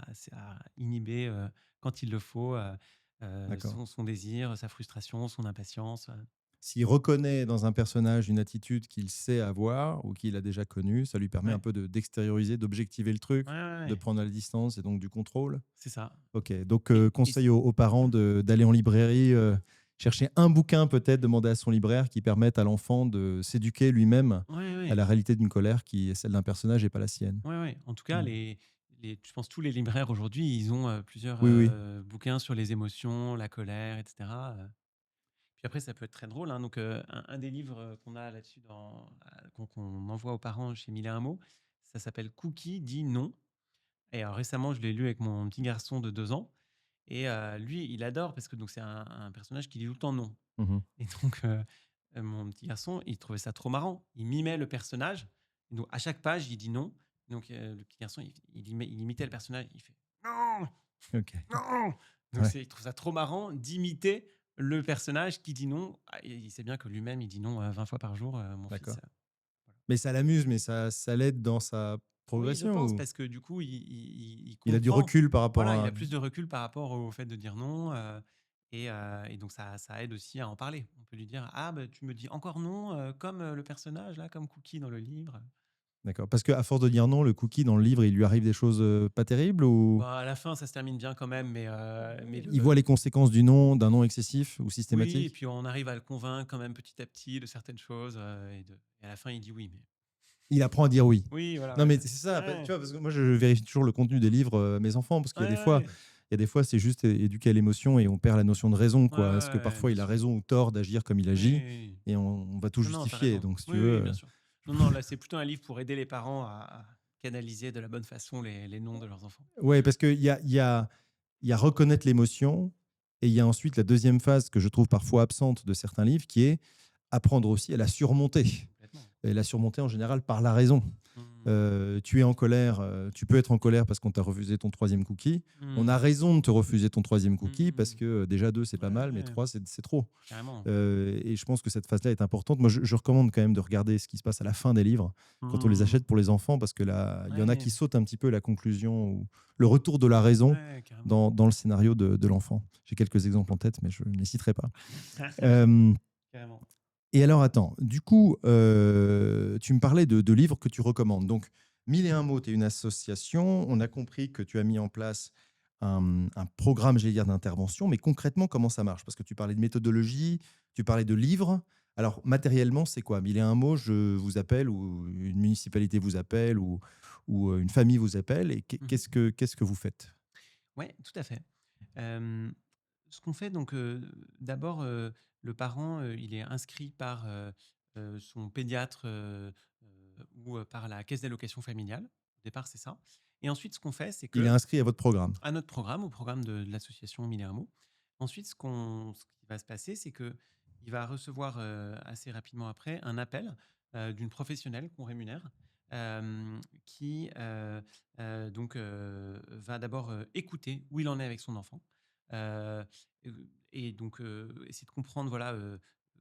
inhiber, quand il le faut, D'accord. son désir, sa frustration, son impatience, S'il reconnaît dans un personnage une attitude qu'il sait avoir ou qu'il a déjà connue, ça lui permet un ouais. peu d'extérioriser, d'objectiver le Ouais, truc, ouais, de ouais. prendre la distance et donc du contrôle. C'est ça. Ok, donc Et conseil aux parents d'aller en librairie, chercher un bouquin peut-être, demander à son libraire qui permette à l'enfant de s'éduquer lui-même ouais, ouais. à la réalité d'une colère qui est celle d'un personnage et pas la sienne. ouais, ouais. En tout cas, Mm. je pense tous les libraires aujourd'hui, ils ont plusieurs Oui, oui. bouquins sur les émotions, la colère, etc. Puis après, ça peut être très drôle, hein. Donc, un des livres qu'on a là-dessus, qu'on envoie aux parents chez Mille et un mots, ça s'appelle Cookie dit non. Et récemment, je l'ai lu avec mon petit garçon de 2 ans. Et lui, il adore parce que donc c'est un personnage qui dit tout le temps non. Mhm. Et donc, mon petit garçon, il trouvait ça trop marrant. Il mimait le personnage. Et donc, à chaque page, il dit non. Donc, le petit garçon, il imitait le personnage. Il fait non, Ok. non. Donc, Ouais. il trouve ça trop marrant d'imiter le personnage qui dit non. Ah, et il sait bien que lui-même, il dit non 20 fois par jour, mon fils. D'accord. Mais ça l'amuse, mais ça l'aide dans sa Oui, je progression pense, ou parce que du coup, il il a du comprend. recul par rapport Voilà, il à. a plus de recul par rapport au fait de dire non. Et donc, ça aide aussi à en parler. On peut lui dire: «Ah, bah, tu me dis encore non, comme le personnage, là, comme Cookie dans le livre.» D'accord. Parce qu'à force de dire non, le cookie dans le livre, il lui arrive des choses pas terribles ou Bah, à la fin, ça se termine bien quand même, mais il voit les conséquences du non, d'un non excessif ou oui, et systématique? puis on arrive à le convaincre quand même petit à petit de certaines choses, et à la fin, il dit oui, mais Il apprend à dire oui. oui, voilà, Non, ouais, mais c'est c'est ça. ça, tu Ouais, vois, parce que moi, je vérifie toujours le contenu des livres mes enfants, parce qu'il y a ouais, des fois, ouais, il y a des fois, c'est juste éduquer à l'émotion et on perd la notion de raison, ouais, quoi. Est-ce que ouais, parfois bien il a sûr. raison ou tort d'agir comme il Oui, agit oui, oui. et on va tout Non, non, tu justifier. raison. Donc, si tu Oui, oui, oui, veux. bien sûr. Non, non, là, c'est plutôt un livre pour aider les parents à canaliser de la bonne façon les noms de leurs enfants. Ouais, parce qu'il y a reconnaître l'émotion et il y a ensuite la deuxième phase que je trouve parfois absente de certains livres qui est apprendre aussi à la surmonter. Complètement. Et la surmonter en général par la raison. Mmh. Tu es en colère, tu peux être en colère parce qu'on t'a refusé ton troisième cookie. On a Mmh. raison de te refuser ton troisième cookie parce Mmh. que déjà deux, c'est pas mal, mais Ouais, trois, c'est trop. carrément. Et je pense que cette phase-là est importante. Moi, je recommande quand même de regarder ce qui se passe à la fin des livres quand on les Mmh. achète pour les enfants parce que là, il y en a Ouais, qui sautent un petit peu la conclusion ou le retour de la raison ouais, carrément. dans le scénario de l'enfant. J'ai quelques exemples en tête, mais je ne les citerai pas. Euh, Carrément. et alors, attends, du coup, tu me parlais de livres que tu recommandes. Donc, Mille et un mots, tu es une association. On a compris que tu as mis en place un programme, j'allais dire, d'intervention. Mais concrètement, comment ça marche? Parce que tu parlais de méthodologie, tu parlais de livres. Alors, matériellement, c'est quoi? Mille et un mots, je vous appelle, ou une municipalité vous appelle, ou une famille vous appelle. Et Mmh. qu'est-ce que vous faites? Ouais, tout à fait. Hem, Ce qu'on fait donc, d'abord, le parent, il est inscrit par, son pédiatre, ou par la caisse d'allocation familiale. Au départ, c'est ça. Et ensuite, ce qu'on fait, c'est Il est que inscrit à votre programme. à notre programme, au programme de l'association Mille et un mots. Ensuite, ce qui va se passer, c'est que il va recevoir, assez rapidement après un appel, d'une professionnelle qu'on rémunère, qui, donc, va d'abord, écouter où il en est avec son enfant, heu, et donc, essayer de comprendre, voilà,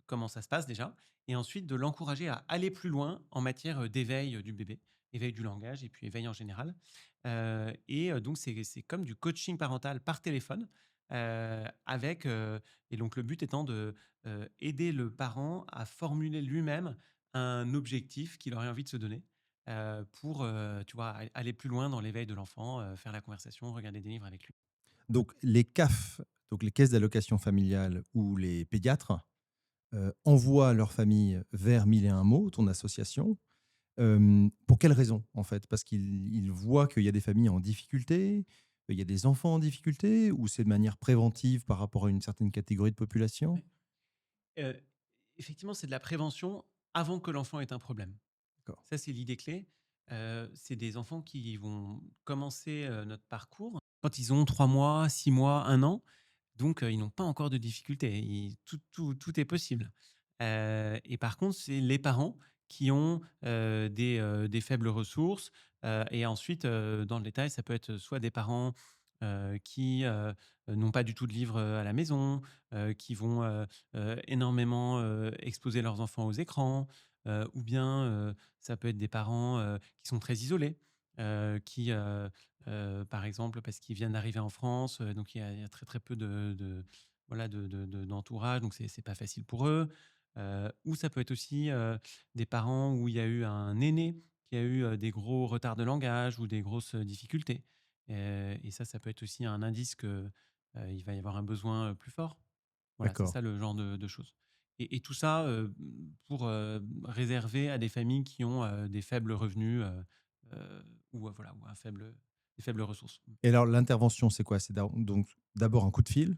comment ça se passe déjà, et ensuite de l'encourager à aller plus loin en matière, d'éveil, du bébé, éveil du langage et puis éveil en général. Donc c'est comme du coaching parental par téléphone, avec, et donc le but étant de, aider le parent à formuler lui-même un objectif qu'il aurait envie de se donner, pour, tu vois, aller plus loin dans l'éveil de l'enfant, faire la conversation, regarder des livres avec lui. Donc, les CAF, donc les caisses d'allocation familiale ou les pédiatres, envoient leur famille vers Mille et un mots, ton association. Pour quelles raisons, en fait? Parce qu'ils voient qu'il y a des familles en difficulté, il y a des enfants en difficulté, ou c'est de manière préventive par rapport à une certaine catégorie de population? Ouais. Heu, Effectivement, c'est de la prévention avant que l'enfant ait un problème. D'accord. Ça, c'est l'idée clé. C'est des enfants qui vont commencer, notre parcours quand ils ont 3 mois, 6 mois, 1 an. Donc, ils n'ont pas encore de difficultés. Tout est possible. Et par contre, c'est les parents qui ont, des faibles ressources, et ensuite, dans le détail, ça peut être soit des parents, qui, n'ont pas du tout de livres, à la maison, qui vont, énormément, exposer leurs enfants aux écrans, ou bien, ça peut être des parents, qui sont très isolés, qui, par exemple, parce qu'ils viennent d'arriver en France, donc il y a très, très peu voilà, d'entourage, donc c'est pas facile pour eux. Ou ça peut être aussi, des parents où il y a eu un aîné qui a eu, des gros retards de langage ou des grosses, difficultés. Et ça peut être aussi un indice que, il va y avoir un besoin, plus fort. Voilà, c'est D'accord. ça le genre de choses. Et tout ça, pour réserver à des familles qui ont des faibles revenus voilà, ou des faibles ressources. Et alors l'intervention, c'est quoi? C'est donc d'abord un coup de fil?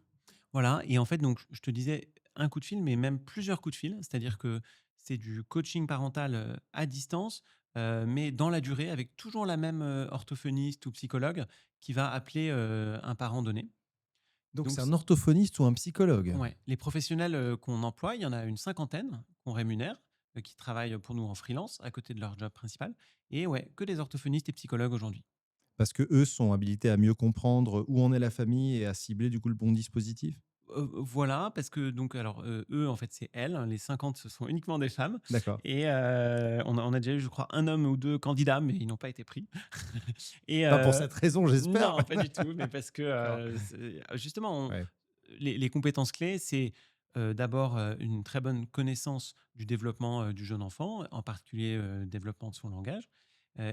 Voilà, et en fait, donc, je te disais un coup de fil, mais même plusieurs coups de fil. C'est-à-dire que c'est du coaching parental à distance, mais dans la durée, avec toujours la même orthophoniste ou psychologue qui va appeler un parent donné. Donc Donc, c'est un orthophoniste ou un psychologue? ouais, les professionnels qu'on emploie, il y en a une cinquantaine qu'on rémunère, qui travaillent pour nous en freelance à côté de leur job principal. Et ouais, que des orthophonistes et psychologues aujourd'hui. Parce que eux sont habilités à mieux comprendre où en est la famille et à cibler du coup le bon dispositif? Voilà, parce que donc alors, eux, en fait, c'est elles, hein, les 50, ce sont uniquement des femmes. D'accord. Et on a déjà eu, je crois, un homme ou 2 candidats, mais ils n'ont pas été pris. Et Pas pour cette raison, j'espère. non, pas du tout, mais parce que, D'accord. c'est justement, Ouais. les compétences clés, c'est, d'abord, une très bonne connaissance du développement, du jeune enfant, en particulier, développement de son langage,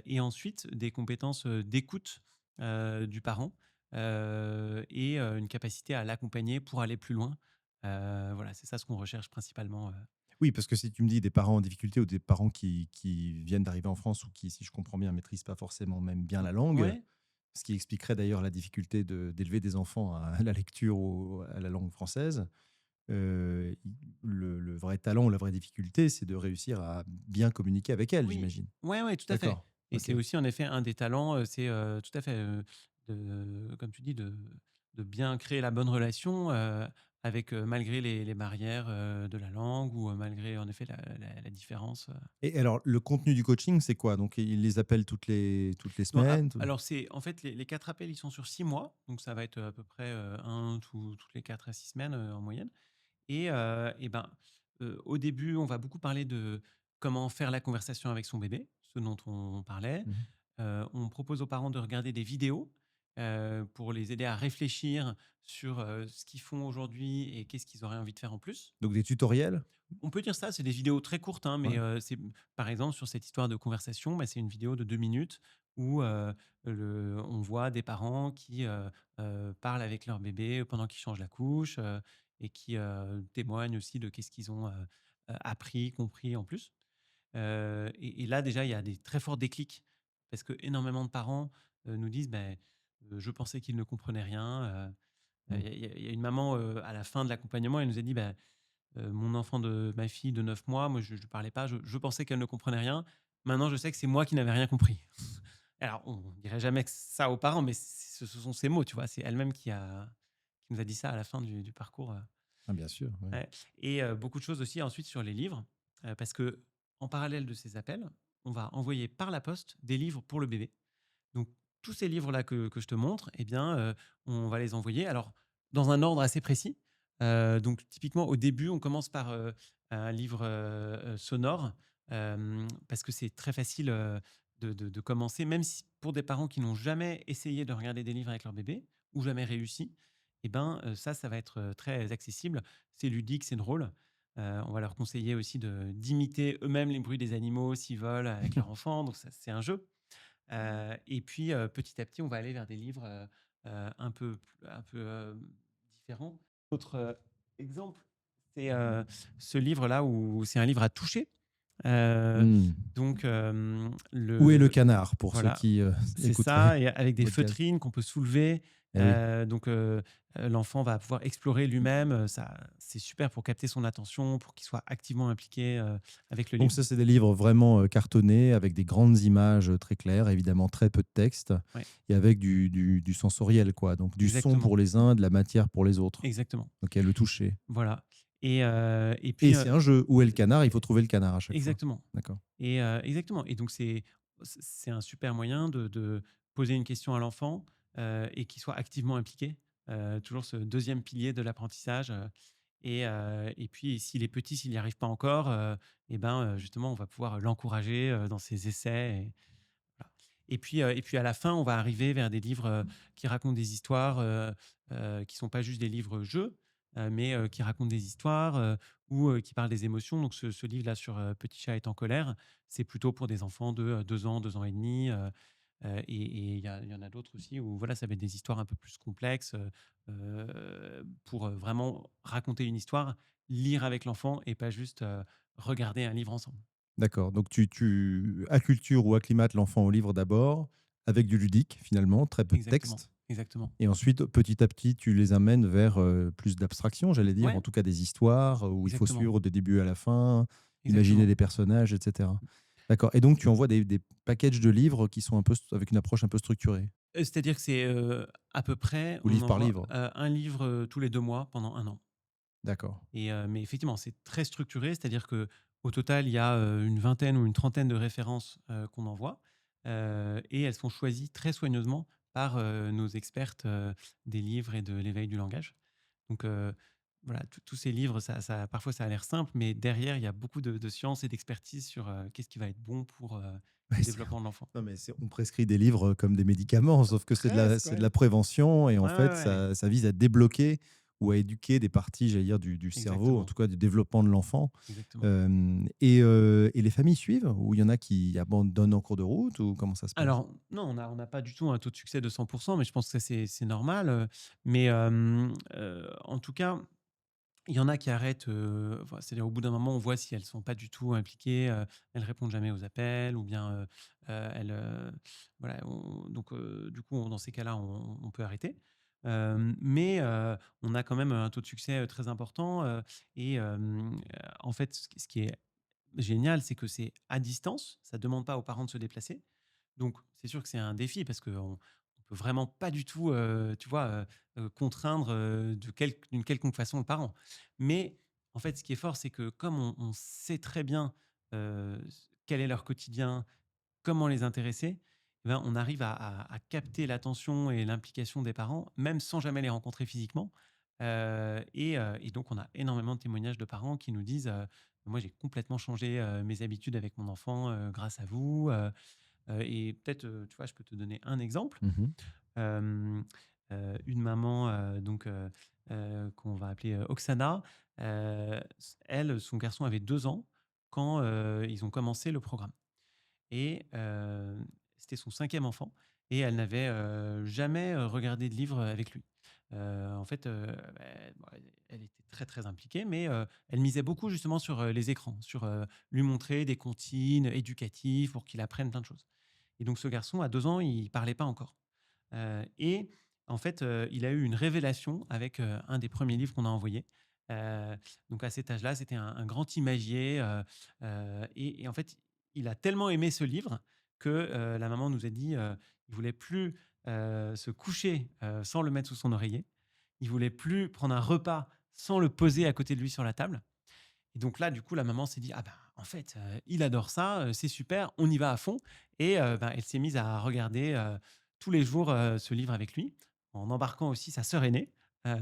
et ensuite des compétences, d'écoute, du parent, et une capacité à l'accompagner pour aller plus loin. Voilà, c'est ça ce qu'on recherche principalement. Oui, parce que si tu me dis des parents en difficulté ou des parents qui viennent d'arriver en France ou qui, si je comprends bien, maîtrisent pas forcément même bien la langue, Ouais, ce qui expliquerait d'ailleurs la difficulté d'élever des enfants à la lecture ou à la langue française. euh, le vrai talent ou la vraie difficulté, c'est de réussir à bien communiquer avec elle, oui, j'imagine. ouais, ouais, tout à fait, D'accord. et Ok. c'est aussi en effet un des talents, c'est, tout à fait, de comme tu dis, de bien créer la bonne relation, avec, malgré les barrières, de la langue ou, malgré en effet la différence. Et alors, le contenu du coaching, c'est quoi? Donc, il les appelle toutes les Non, semaines? alors c'est en fait les 4 appels, ils sont sur 6 mois, donc ça va être à peu près, 1 toutes les 4 à 6 semaines, en moyenne. Et ben, au début, on va beaucoup parler de comment faire la conversation avec son bébé, ce dont on parlait. Mhm. On propose aux parents de regarder des vidéos, pour les aider à réfléchir sur, ce qu'ils font aujourd'hui et qu'est-ce qu'ils auraient envie de faire en plus. Donc, des tutoriels? On peut dire ça, c'est des vidéos très courtes, hein, mais Ouais. c'est par exemple, sur cette histoire de conversation, bah, c'est une vidéo de 2 minutes où, on voit des parents qui, parlent avec leur bébé pendant qu'ils changent la couche, et qui, témoignent aussi de qu'est-ce qu'ils ont, appris, compris en plus. Et là, déjà, il y a des très forts déclics parce qu'énormément de parents, nous disent: «Beh, je pensais qu'ils ne comprenaient rien». Mm. Il y a une maman, à la fin de l'accompagnement, elle nous a dit: «Bah, mon enfant de ma fille de 9 mois, moi, je ne parlais pas, je pensais qu'elle ne comprenait rien. Maintenant, je sais que c'est moi qui n'avais rien compris». Alors, on ne dirait jamais que ça aux parents, mais ce sont ses mots, tu vois? C'est elle-même qui nous a dit ça à la fin du parcours. Ah, bien sûr. Ouais. Ouais, et beaucoup de choses aussi ensuite sur les livres, parce que en parallèle de ces appels, on va envoyer par la poste des livres pour le bébé. Donc tous ces livres-là que je te montre, eh bien, on va les envoyer, alors dans un ordre assez précis. Donc typiquement au début, on commence par, un livre, sonore, parce que c'est très facile, de commencer, même si pour des parents qui n'ont jamais essayé de regarder des livres avec leur bébé ou jamais réussi, et ben, ça va être, très accessible. C'est ludique, c'est drôle. On va leur conseiller aussi d'imiter eux-mêmes les bruits des animaux s'ils volent avec leur enfant, donc ça, c'est un jeu. Et puis, petit à petit, on va aller vers des livres, un peu différents. Autre, exemple, c'est, ce livre-là où c'est un livre à toucher. Heu, Mm. donc, Où est le canard pour ceux voilà, qui c'est écouteraient ça, et avec le des podcast? feutrines qu'on peut soulever. Eh oui. Donc, l'enfant va pouvoir explorer lui-même, ça c'est super pour capter son attention, pour qu'il soit activement impliqué, avec le Donc livre. ça, c'est des livres vraiment cartonnés avec des grandes images très claires, évidemment très peu de texte Ouais, et avec du sensoriel, quoi. Donc du son exactement, pour les uns, de la matière pour les autres. exactement. Ok, le toucher. Voilà, et Et puis, c'est un jeu. Où est le canard? Il faut trouver le canard à chaque fois. exactement. D'accord. Exactement, et donc c'est un super moyen de poser une question à l'enfant, et qu'il soit activement impliqué. Toujours ce deuxième pilier de l'apprentissage, et puis s'il est petit, s'il n'y arrive pas encore, et ben, justement, on va pouvoir l'encourager, dans ses essais, et voilà. Et puis à la fin, on va arriver vers des livres, qui racontent des histoires, qui sont pas juste des livres jeux, mais qui racontent des histoires, ou qui parlent des émotions. Donc ce livre-là sur, Petit chat est en colère, c'est plutôt pour des enfants de, 2 ans, 2 ans et demi. Et il y en a d'autres aussi où voilà, ça va être des histoires un peu plus complexes, pour, vraiment raconter une histoire, lire avec l'enfant et pas juste, regarder un livre ensemble. D'accord, donc tu accultures ou acclimates l'enfant au livre d'abord, avec du ludique finalement, très peu de Exactement, texte exactement. et ensuite, petit à petit, tu les amènes vers, plus d'abstraction, j'allais dire, en Ouais, tout cas des histoires, où il faut exactement, suivre des débuts à la fin, imaginer exactement. des personnages et cetera. D'accord et donc tu envoies des packages de livres qui sont un peu avec une approche un peu structurée? C'est-à-dire que c'est, à peu près, Ou on livre par envoie, livre? 1 livre, tous les 2 mois pendant 1 an. D'accord. Mais effectivement, c'est très structuré, c'est-à-dire que au total, il y a, une vingtaine ou une trentaine de références, qu'on envoie, et elles sont choisies très soigneusement par, nos expertes, des livres et de l'éveil du langage. Donc, voilà, tous ces livres, parfois ça a l'air simple, mais derrière, il y a beaucoup de science et d'expertise sur, qu'est-ce qui va être bon pour, Ouais, le développement de l'enfant. non mais on prescrit des livres comme des médicaments, sauf que Presque, c'est de ouais. la prévention et en Ouais, ouais, fait, ouais, ça vise à débloquer ou à éduquer des parties, j'allais dire, du cerveau, en exactement, tout cas du développement de l'enfant. exactement. Et les familles suivent? Ou il y en a qui abandonnent en cours de route? Ou comment ça se passe? Alors non, on n'a pas du tout un taux de succès de 100, mais je pense que ça c'est normal, mais en tout cas, il y en a qui arrêtent, enfin, c'est-à-dire au bout d'un moment, on voit si elles sont pas du tout impliquées, elles répondent jamais aux appels ou bien, elles, voilà, donc du coup, dans ces cas-là, on peut arrêter. Mais on a quand même un taux de succès, très important, et en fait, ce qui est génial, c'est que c'est à distance, ça demande pas aux parents de se déplacer. Donc c'est sûr que c'est un défi parce qu'on peut vraiment pas du tout, tu vois, contraindre, d'une quelconque façon le parent. Mais en fait, ce qui est fort, c'est que comme on sait très bien, quel est leur quotidien, comment les intéresser, eh ben, on arrive à capter l'attention et l'implication des parents, même sans jamais les rencontrer physiquement. Et donc on a énormément de témoignages de parents qui nous disent, «Moi, j'ai complètement changé, mes habitudes avec mon enfant, grâce à vous», et peut-être, tu vois, je peux te donner un exemple. Mmh. Hem, une maman, qu'on va appeler, Oksana, elle, son garçon avait 2 ans quand, ils ont commencé le programme. Et c'était son cinquième enfant et elle n'avait, jamais, regardé de livre avec lui. En fait, bon, elle était très, très impliquée, mais elle misait beaucoup justement sur, les écrans, sur, lui montrer des comptines éducatifs pour qu'il apprenne plein de choses. Et donc ce garçon, à 2 ans, il parlait pas encore. Et en fait, il a eu une révélation avec, un des premiers livres qu'on a envoyé. Heu, donc à cet âge-là, c'était un grand imagier, et en fait, il a tellement aimé ce livre que, la maman nous a dit, il voulait plus, se coucher, sans le mettre sous son oreiller. Il voulait plus prendre un repas sans le poser à côté de lui sur la table. Et donc là, du coup, la maman s'est dit: «Ah ben, en fait, il adore ça, c'est super, on y va à fond», et ben, elle s'est mise à regarder, tous les jours, ce livre avec lui, en embarquant aussi sa sœur aînée.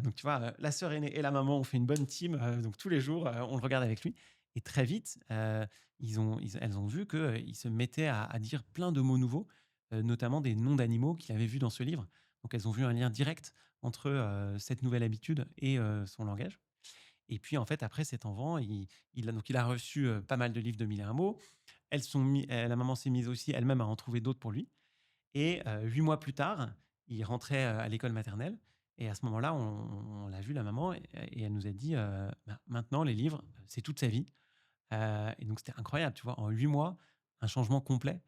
Donc tu vois, la sœur aînée et la maman ont fait une bonne team, donc tous les jours, on le regarde avec lui. Et très vite, elles ont vu qu'il se mettait à dire plein de mots nouveaux, notamment des noms d'animaux qu'il avait vus dans ce livre. Donc elles ont vu un lien direct entre, cette nouvelle habitude et son langage. Et puis, en fait, après cet enfant, il a reçu, pas mal de livres de 1001 mots. La maman s'est mise aussi elle-même à en trouver d'autres pour lui. Et 8 mois plus tard, il rentrait, à l'école maternelle, et à ce moment-là, on l'a vu la maman, et elle nous a dit, «Bah, maintenant les livres, c'est toute sa vie». Et donc c'était incroyable, tu vois? En 8 mois, un changement complet,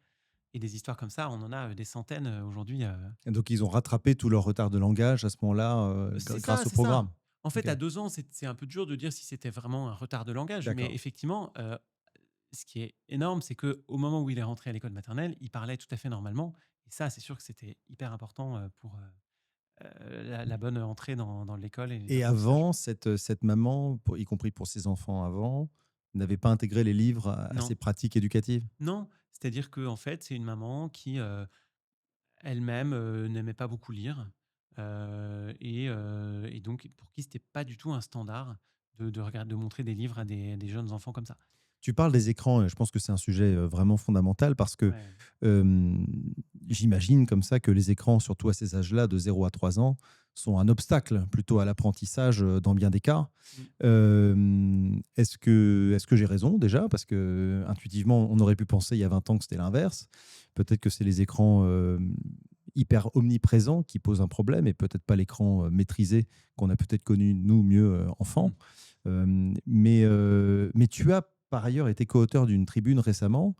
et des histoires comme ça, on en a, des centaines, aujourd'hui. Et donc ils ont rattrapé tout leur retard de langage à ce moment-là, C'est ça, grâce au c'est ça. programme? En fait, OK, à 2 ans, c'est un peu dur de dire si c'était vraiment un retard de langage, mais d'accord. effectivement, ce qui est énorme, c'est qu'au moment où il est rentré à l'école maternelle, il parlait tout à fait normalement, et ça, c'est sûr que c'était hyper important, pour, la bonne entrée dans l'école et Et l'apprentissage. avant, cette maman, y compris pour ses enfants avant, n'avait pas intégré les livres à Non, ses pratiques éducatives? non, c'est-à-dire qu'en fait, c'est une maman qui, elle-même, n'aimait pas beaucoup lire, et donc pour qui c'était pas du tout un standard de montrer des livres à des jeunes enfants comme ça. Tu parles des écrans et je pense que c'est un sujet, vraiment fondamental parce que, Ouais. hem, j'imagine comme ça que les écrans, surtout à ces âges-là, de 0 à 3 ans, sont un obstacle plutôt à l'apprentissage dans bien des cas. Mmh. Est-ce que j'ai raison déjà? Parce que intuitivement, on aurait pu penser il y a 20 ans que c'était l'inverse. Peut-être que c'est les écrans hyper omniprésents qui posent un problème et peut-être pas l'écran maîtrisé qu'on a peut-être connu, nous, mieux Mmh. enfants. Mais tu as par ailleurs été co-auteur d'une tribune récemment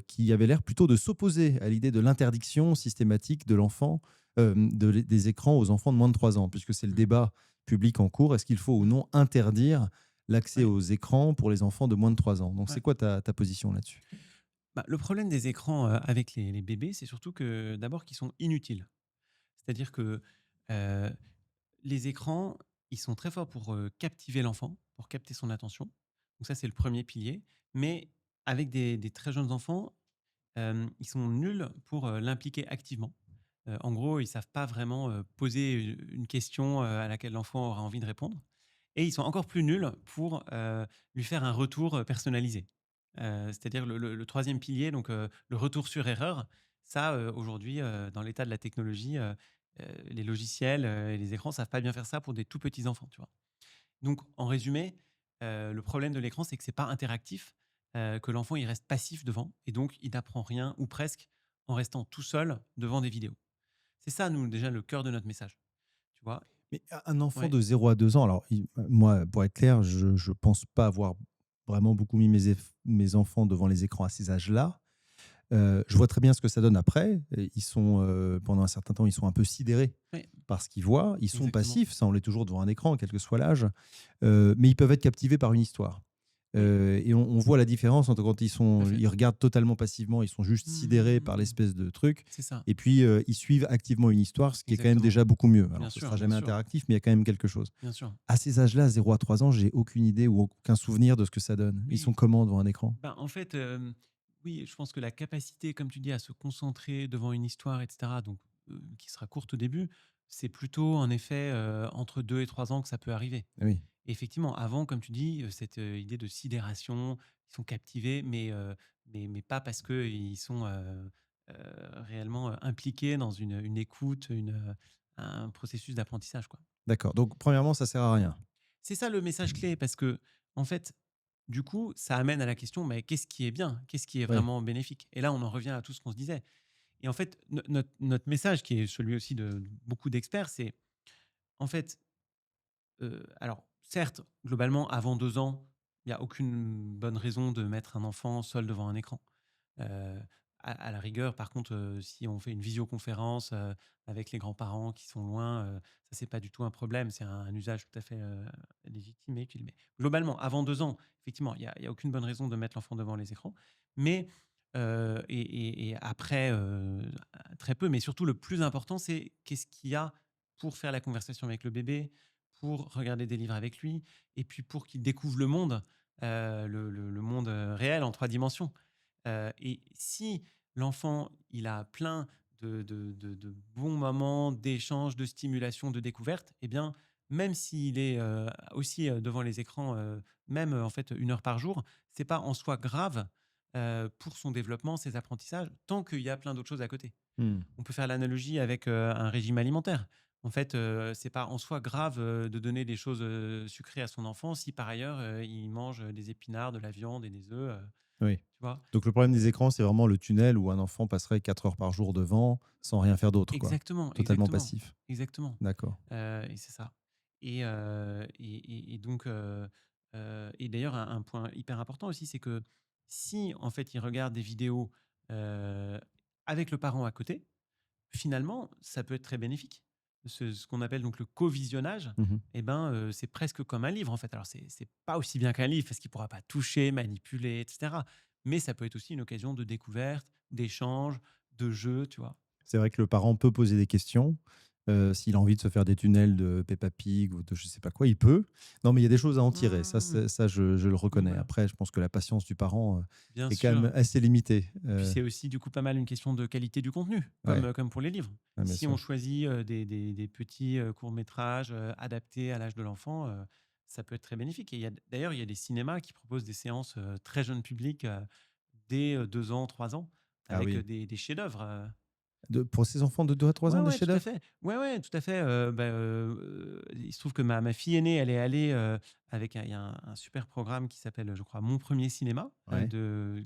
qui avait l'air plutôt de s'opposer à l'idée de l'interdiction systématique de l'enfant, des écrans aux enfants de moins de 3 ans, puisque c'est le Mmh. débat public en cours. Est-ce qu'il faut ou Mmh. non interdire l'accès Ouais, aux écrans pour les enfants de moins de 3 ans? Donc, ouais. c'est quoi ta position là-dessus? Bah, le problème des écrans, avec les bébés, c'est surtout que d'abord qu'ils sont inutiles. C'est-à-dire que, heu, les écrans, ils sont très forts pour, captiver l'enfant, pour capter son attention. Donc ça, c'est le premier pilier. Mais avec des très jeunes enfants, ils sont nuls pour, l'impliquer activement. En gros, ils savent pas vraiment, poser une question, à laquelle l'enfant aura envie de répondre et ils sont encore plus nuls pour, lui faire un retour, personnalisé. C'est-à-dire le 3e pilier, donc le retour sur erreur, ça, aujourd'hui, dans l'état de la technologie, les logiciels, et les écrans savent pas bien faire ça pour des tout petits enfants, tu vois? Donc en résumé, le problème de l'écran, c'est que c'est pas interactif, que l'enfant, il reste passif devant et donc il n'apprend rien ou presque en restant tout seul devant des vidéos. C'est ça, nous, déjà, le cœur de notre message, tu vois? Mais un enfant Ouais, de 0 à 2 ans, alors moi, pour être clair, je ne pense pas avoir vraiment beaucoup mis mes enfants devant les écrans à ces âges-là. Je vois très bien ce que ça donne après. Et ils sont, pendant un certain temps, ils sont un peu sidérés ouais, par ce qu'ils voient. Ils sont exactement. passifs, ça on l'est toujours devant un écran, quel que soit l'âge, mais ils peuvent être captivés par une histoire. Oui. Et on voit la différence entre quand Tout à fait. ils regardent totalement passivement, ils sont juste sidérés par Mmh. l'espèce de truc, C'est ça, et puis ils suivent activement une histoire, ce qui est quand même exactement. déjà beaucoup mieux. Bien Alors ce sûr, sera bien jamais sûr, interactif, mais il y a quand même quelque chose. bien sûr. À ces âges-là, 0 à 3 ans, j'ai aucune idée ou aucun souvenir de ce que ça donne. Ils sont Oui, comment devant un écran? ben, en fait, oui, je pense que la capacité, comme tu dis, à se concentrer devant une histoire et cetera, donc qui sera courte au début, c'est plutôt en effet, entre 2 et 3 ans que ça peut arriver. Oui. Et effectivement, avant, comme tu dis, cette, idée de sidération, ils sont captivés, mais pas parce qu'ils sont, réellement, impliqués dans une écoute, un processus d'apprentissage, quoi. D'accord. Donc premièrement, ça sert à rien. C'est ça le message clé parce que en fait, du coup, ça amène à la question: «Mais qu'est-ce qui est bien? Qu'est-ce qui est Oui. vraiment bénéfique?» Et là, on en revient à tout ce qu'on se disait. Et en fait, notre message qui est celui aussi de beaucoup d'experts, c'est en fait, alors certes, globalement, avant 2 ans, il y a aucune bonne raison de mettre un enfant seul devant un écran. Heu, à la rigueur, par contre, si on fait une visioconférence, avec les grands-parents qui sont loin, ça, c'est pas du tout un problème. C'est un usage tout à fait, légitime et utile. Mais globalement, avant 2 ans, effectivement, il y a aucune bonne raison de mettre l'enfant devant les écrans. Mais, et après, très peu, mais surtout le plus important, c'est qu'est-ce qu'il y a pour faire la conversation avec le bébé, pour regarder des livres avec lui et puis pour qu'il découvre le monde, le monde, réel en 3 dimensions. Et si l'enfant, il a plein de bons moments d'échange, de stimulation, de découverte, eh bien, même s'il est, aussi, devant les écrans, même, en fait, 1 heure par jour, c'est pas en soi grave, pour son développement, ses apprentissages, tant qu'il y a plein d'autres choses à côté. Hmm. On peut faire l'analogie avec, un régime alimentaire. En fait, c'est pas en soi grave, de donner des choses, sucrées à son enfant si par ailleurs, il mange, des épinards, de la viande et des œufs, Oui. tu vois? Donc le problème des écrans, c'est vraiment le tunnel où un enfant passerait 4 heures par jour devant sans rien faire d'autre, quoi. Exactement, Totalement exactement, passif. exactement, D'accord. et c'est ça. Et donc, et d'ailleurs un point hyper important aussi, c'est que si en fait il regarde des vidéos, heu, avec le parent à côté, finalement ça peut être très bénéfique. Ce qu'on appelle donc le co-visionnage, Mhm. et ben, c'est presque comme un livre en fait. Alors c'est pas aussi bien qu'un livre parce qu'il pourra pas toucher, manipuler et cetera. Mais ça peut être aussi une occasion de découverte, d'échange, de jeu, tu vois? C'est vrai que le parent peut poser des questions. S'il a envie de se faire des tunnels de Peppa Pig ou de je sais pas quoi, il peut. Non, mais il y a des choses à en tirer. Ça, Mmh. ça je le Oui, reconnais. voilà. Après, je pense que la patience du parent Bien est quand même sûr. assez limitée. Puis c'est aussi du coup pas mal une question de qualité du contenu, comme, Ouais, comme pour les livres. ouais, bien Si on sûr. choisit, des petits, courts-métrages, adaptés à l'âge de l'enfant, ça peut être très bénéfique et il y a des cinémas qui proposent des séances, très jeune public, dès, 2 ans, 3 ans Ah avec, oui. des chefs-d'œuvre, Pour ces enfants de 2 à 3 Ouais, ans, des ouais, tout à chefs-d'œuvre? fait. Ouais, ouais, tout à fait. Il se trouve que ma fille aînée, elle est allée, avec il y a un super programme qui s'appelle, je crois, Mon premier cinéma, Ouais.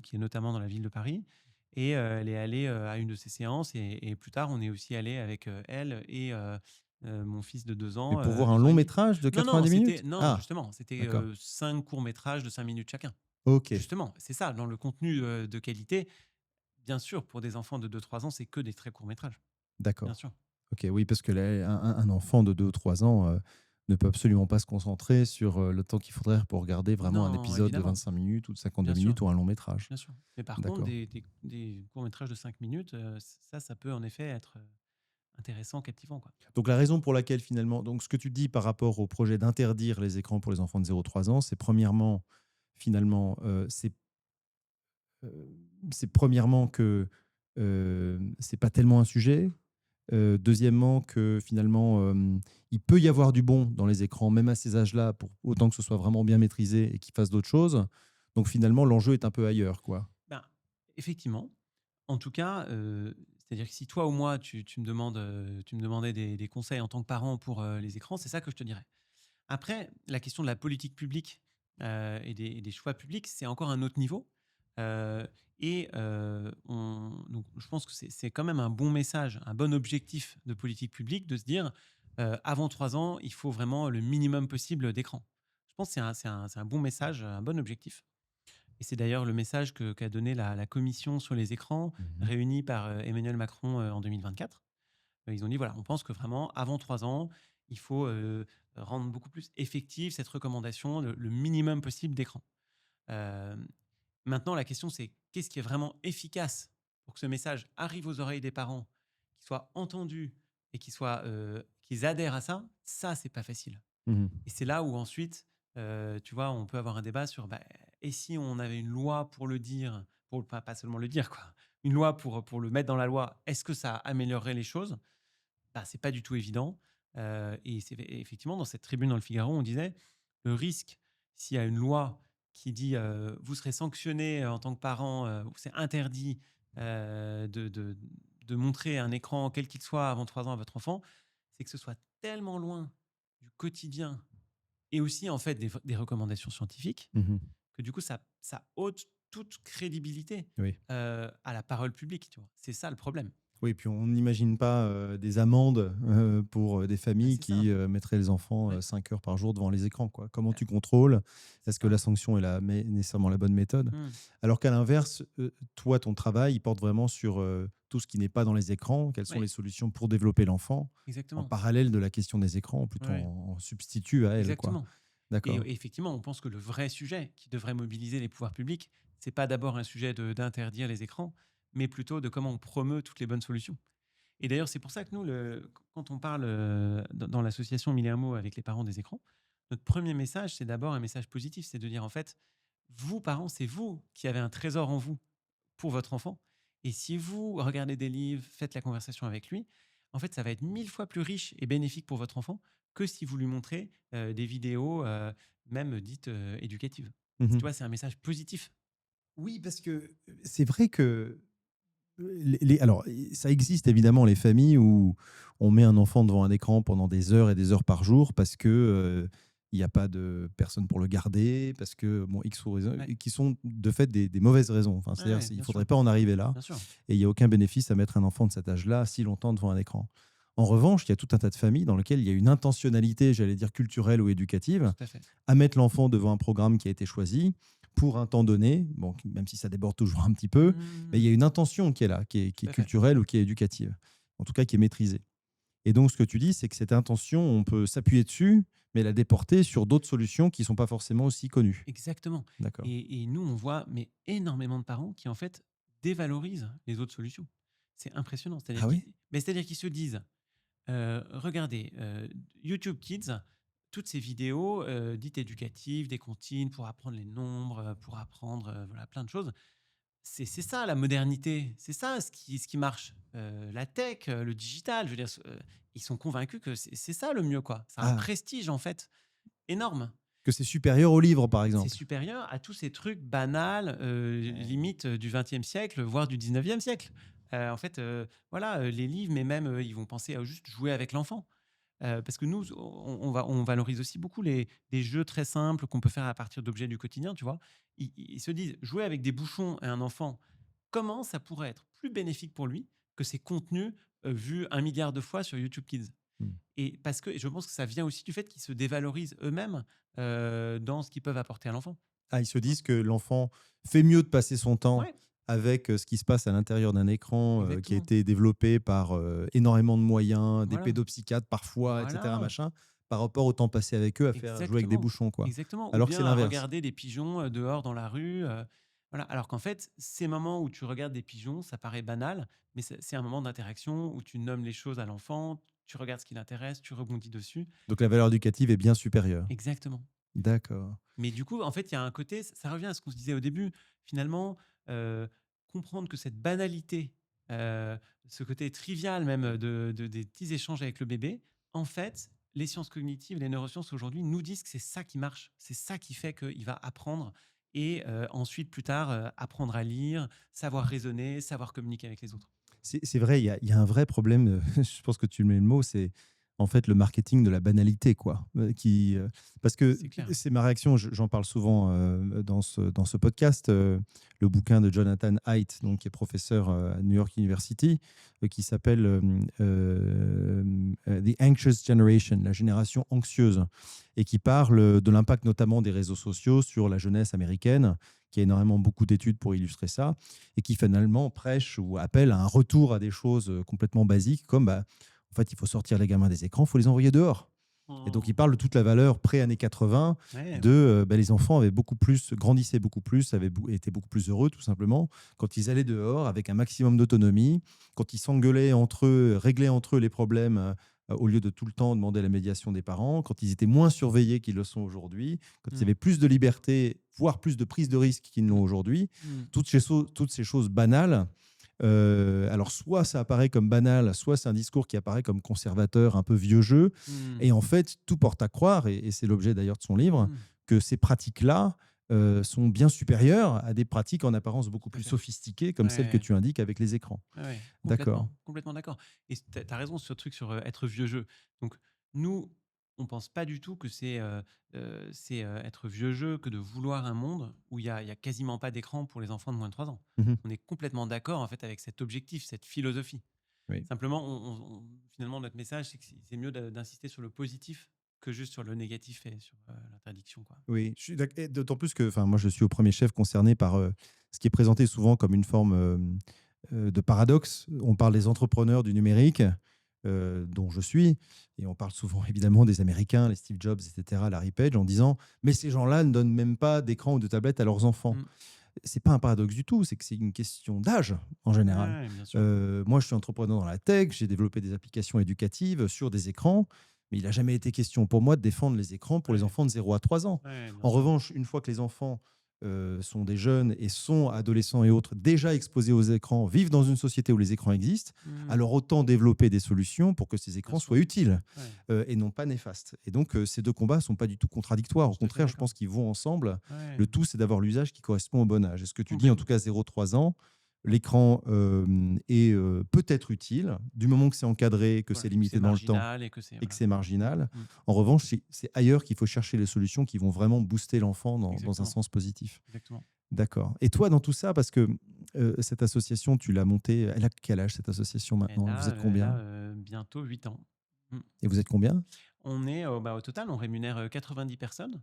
qui est notamment dans la ville de Paris et elle est allée, à une de ces séances et plus tard, on est aussi allé avec, elle et mon fils de 2 Mais ans, pour voir un 2 ans long et demi. métrage de Non, non, 90 minutes? non, Ah, justement, c'était, d'accord. 5 courts métrages de 5 minutes chacun. OK, Justement, c'est ça, dans le contenu, de qualité. Bien sûr, pour des enfants de 2 3 ans, c'est que des très courts métrages, bien d'accord. sûr. OK, oui, parce que là, un enfant de 2 ou 3 ans, ne peut absolument pas se concentrer sur, le temps qu'il faudrait pour regarder vraiment un Non, épisode de évidemment, 25 minutes ou de 52 bien sûr, minutes ou un long métrage. bien sûr. Mais par contre, D'accord. des courts-métrages de 5 minutes, ça peut en effet être, intéressant, captivant, quoi. Donc la raison pour laquelle finalement donc ce que tu dis par rapport au projet d'interdire les écrans pour les enfants de 0 3 ans, c'est premièrement, finalement, c'est premièrement que, c'est pas tellement un sujet. Deuxièmement que finalement, il peut y avoir du bon dans les écrans, même à ces âges-là, pour autant que ce soit vraiment bien maîtrisé et qu'ils fassent d'autres choses. Donc finalement, l'enjeu est un peu ailleurs, quoi. Ben, effectivement, en tout cas, c'est-à-dire que si toi ou moi, tu me demandes, tu me demandais des conseils en tant que parent pour, les écrans, c'est ça que je te dirais. Après, la question de la politique publique, et des choix publics, c'est encore un autre niveau. Donc je pense que c'est quand même un bon message, un bon objectif de politique publique de se dire, avant 3 ans, il faut vraiment le minimum possible d'écran. Je pense que c'est un bon message, un bon objectif et c'est d'ailleurs le message qu'a donné la commission sur les écrans Mmh. réunie par, Emmanuel Macron, en 2024. Ils ont dit: «Voilà, on pense que vraiment avant 3 ans, il faut, rendre beaucoup plus effective cette recommandation, le minimum possible d'écran». Hem, Maintenant la question c'est qu'est-ce qui est vraiment efficace pour que ce message arrive aux oreilles des parents, qu'il soit entendu et qu'ils adhèrent à ça? Ça, c'est pas facile Mmh. et c'est là où ensuite, tu vois, on peut avoir un débat sur, bah, et si on avait une loi pour le dire, pour pas seulement le dire quoi, une loi pour le mettre dans la loi, est-ce que ça améliorerait les choses? Bah, c'est pas du tout évident, et c'est effectivement dans cette tribune dans Le Figaro, on disait: «Le risque, s'il y a une loi qui dit, vous serez sanctionné en tant que parent, ou c'est interdit, de montrer un écran quel qu'il soit avant 3 ans à votre enfant», c'est que ce soit tellement loin du quotidien et aussi en fait des recommandations scientifiques, Mmh. que du coup ça ôte toute crédibilité, Oui. à la parole publique, tu vois? C'est ça le problème. Oui, puis on n'imagine pas, des amendes, pour, des Bah, familles c'est ça, qui, mettraient les enfants, ouais, 5 heures par jour devant les écrans, quoi. Comment bah, tu contrôles? c'est Est-ce que ça. la sanction est nécessairement la bonne méthode? Mmh. Alors qu'à l'inverse, toi, ton travail, il porte vraiment sur, tout ce qui n'est pas dans les écrans. Quelles sont Ouais, les solutions pour développer l'enfant? En exactement. parallèle de la question des écrans, plutôt Ouais, en substitut à elle, quoi. exactement et D'accord. effectivement, on pense que le vrai sujet qui devrait mobiliser les pouvoirs publics, c'est pas d'abord un sujet d'interdire les écrans, mais plutôt de comment on promeut toutes les bonnes solutions et d'ailleurs, c'est pour ça que nous, quand on parle, dans l'association Mille et un mots avec les parents des écrans, notre premier message, c'est d'abord un message positif. C'est de dire, en fait: «Vous, parents, c'est vous qui avez un trésor en vous pour votre enfant et si vous regardez des livres, faites la conversation avec lui, en fait, ça va être 1000 fois plus riche et bénéfique pour votre enfant que si vous lui montrez, des vidéos, même dites, éducatives». Tu Mmh. vois, c'est un message positif. Oui, parce que, c'est vrai que, alors, ça existe évidemment les familles où on met un enfant devant un écran pendant des heures et des heures par jour parce que, il y a pas de personne pour le garder, parce que, bon, X ou raison Ouais, qui sont de fait des mauvaises raisons. Enfin, ouais, c'est-à-dire, ouais, il bien faudrait sûr, pas en arriver là bien sûr. et il y a aucun bénéfice à mettre un enfant de cet âge-là si longtemps devant un écran. En revanche, il y a tout un tas de familles dans lesquelles il y a une intentionnalité, j'allais dire culturelle ou éducative, Tout à fait. à mettre l'enfant devant un programme qui a été choisi pour un temps donné, bon, même si ça déborde toujours un petit peu, mais il Mmh, y a une intention qui est là, qui est tout à fait. culturelle ou qui est éducative, en tout cas qui est maîtrisée. Et donc, ce que tu dis, c'est que cette intention, on peut s'appuyer dessus, mais la déporter sur d'autres solutions qui ne sont pas forcément aussi connues. Exactement D'accord. et nous, on voit mais énormément de parents qui, en fait, dévalorisent les autres solutions. C'est impressionnant. Ah oui. C'est-à-dire qu'ils se disent, «Regardez, YouTube Kids, toutes ces vidéos, dites éducatives, des comptines pour apprendre les nombres, pour apprendre, voilà, plein de choses. C'est ça la modernité, c'est ça ce qui marche. La tech, le digital, je veux dire, ils sont convaincus que c'est ça le mieux, quoi. C'est un Ah, prestige, en fait, énorme. que c'est supérieur au livre, par C'est exemple. supérieur à tous ces trucs banals, limite, du 20e siècle, voire du 19e siècle. En fait, voilà, les livres, mais même, ils vont penser à juste jouer avec l'enfant. Parce que nous, on valorise aussi beaucoup les jeux très simples qu'on peut faire à partir d'objets du quotidien, tu vois? Ils se disent: «Jouer avec des bouchons à un enfant, comment ça pourrait être plus bénéfique pour lui que ces contenus, vus 1 milliard de fois sur YouTube Kids?» Mmh. Et parce que et je pense que ça vient aussi du fait qu'ils se dévalorisent eux-mêmes, dans ce qu'ils peuvent apporter à l'enfant, Ah, ils se tu vois? disent que l'enfant fait mieux de passer son temps Ouais, avec, ce qui se passe à l'intérieur d'un écran, qui a exactement. été développé par, énormément de moyens, des Voilà, pédopsychiatres parfois et cetera voilà. machin, par rapport au temps passé avec eux à faire jouer avec des Exactement, bouchons, quoi. exactement, ou Alors que c'est bien à l'inverse. regarder des pigeons, dehors dans la rue, voilà. Alors qu'en fait, ces moments où tu regardes des pigeons, ça paraît banal, mais c'est un moment d'interaction où tu nommes les choses à l'enfant, tu regardes ce qui l'intéresse, tu rebondis dessus. Donc la valeur éducative est bien supérieure. Exactement. D'accord. Mais du coup, en fait, il y a un côté, ça revient à ce qu'on se disait au début, finalement, comprendre que cette banalité, heu, ce côté trivial même de des petits échanges avec le bébé, en fait, les sciences cognitives, les neurosciences aujourd'hui nous disent que c'est ça qui marche. C'est ça qui fait qu'il va apprendre et ensuite plus tard, apprendre à lire, savoir raisonner, savoir communiquer avec les autres. C'est vrai, il y a un vrai problème, je pense que tu mets le mot, c'est en fait le marketing de la banalité, quoi. Parce que C'est clair. c'est ma réaction, j'en parle souvent dans ce podcast, le bouquin de Jonathan Haidt, donc, qui est professeur à New York University, qui s'appelle The Anxious Generation, la génération anxieuse, et qui parle de l'impact notamment des réseaux sociaux sur la jeunesse américaine, qui a énormément beaucoup d'études pour illustrer ça et qui finalement prêche ou appelle à un retour à des choses complètement basiques comme bah, en fait, il faut sortir les gamins des écrans, il faut les envoyer dehors. Et donc, il Mmh. parle de toute la valeur pré-années 80 Ouais. de bah, les enfants avaient beaucoup plus, grandissaient beaucoup plus, étaient beaucoup plus heureux, tout simplement, quand ils allaient dehors avec un maximum d'autonomie, quand ils s'engueulaient entre eux, réglaient entre eux les problèmes au lieu de tout le temps demander la médiation des parents, quand ils étaient moins surveillés qu'ils le sont aujourd'hui, quand ils Mmh. avaient plus de liberté, voire plus de prise de risque qu'ils ne l'ont aujourd'hui. Mmh. Toutes ces choses banales, alors soit ça apparaît comme banal, soit c'est un discours qui apparaît comme conservateur, un peu vieux jeu. Mmh. Et en fait, tout porte à croire, et c'est l'objet d'ailleurs de son livre, Mmh. que ces pratiques-là sont bien supérieures à des pratiques en apparence beaucoup Tout à plus fait. sophistiquées comme celles que Ouais. tu indiques avec les écrans. Ouais, ouais, D'accord. complètement, complètement d'accord et tu as raison sur le truc sur, être vieux jeu. Donc nous, on pense pas du tout que être vieux jeu que de vouloir un monde où il y a quasiment pas d'écran pour les enfants de moins de 3 ans. Mhm. On est complètement d'accord, en fait, avec cet objectif, cette philosophie. Oui. Simplement, finalement, notre message, c'est que c'est mieux d'insister sur le positif que juste sur le négatif et sur, l'interdiction, quoi. Oui, je suis et d'autant plus que enfin, moi, je suis au premier chef concerné par ce qui est présenté souvent comme une forme de paradoxe. On parle des entrepreneurs du numérique, dont je suis, et on parle souvent évidemment des Américains, les Steve Jobs, etc., Larry Page, en disant mais ces gens-là ne donnent même pas d'écran ou de tablette à leurs enfants. Mmh. C'est pas un paradoxe du tout, c'est que c'est une question d'âge en Ouais, général. ouais, bien sûr. Moi, je suis entrepreneur dans la tech, j'ai développé des applications éducatives sur des écrans, mais il n'a jamais été question pour moi de défendre les écrans pour les Ouais, enfants de 0 à 3 ans. ouais, bien En sûr. revanche, une fois que les enfants sont des jeunes et sont adolescents et autres déjà exposés aux écrans, vivent dans une société où les écrans existent, Mmh. alors autant développer des solutions pour que ces Bien écrans sûr. soient utiles Ouais, et non pas néfastes. Et donc, ces deux combats ne sont pas du tout contradictoires. Au tout à fait contraire, je d'accord. pense qu'ils vont ensemble. Ouais, Le tout, c'est d'avoir l'usage qui correspond au bon âge. Et ce que tu dis, en tout complètement. cas 0-3 ans, l'écran est peut-être utile, du moment que c'est encadré, que Voilà, c'est que c'est limité dans le temps marginal et que c'est et que voilà. c'est marginal. Mmh. En revanche, c'est ailleurs qu'il faut chercher les solutions qui vont vraiment booster l'enfant dans un Exactement, sens positif. exactement. D'accord. Et toi, dans tout ça, parce que cette association, tu l'as montée, elle a quel âge cette association maintenant? Vous êtes Elle a, combien? bientôt 8 ans. Mmh. Et vous êtes combien? On est, au total, on rémunère, 90 personnes,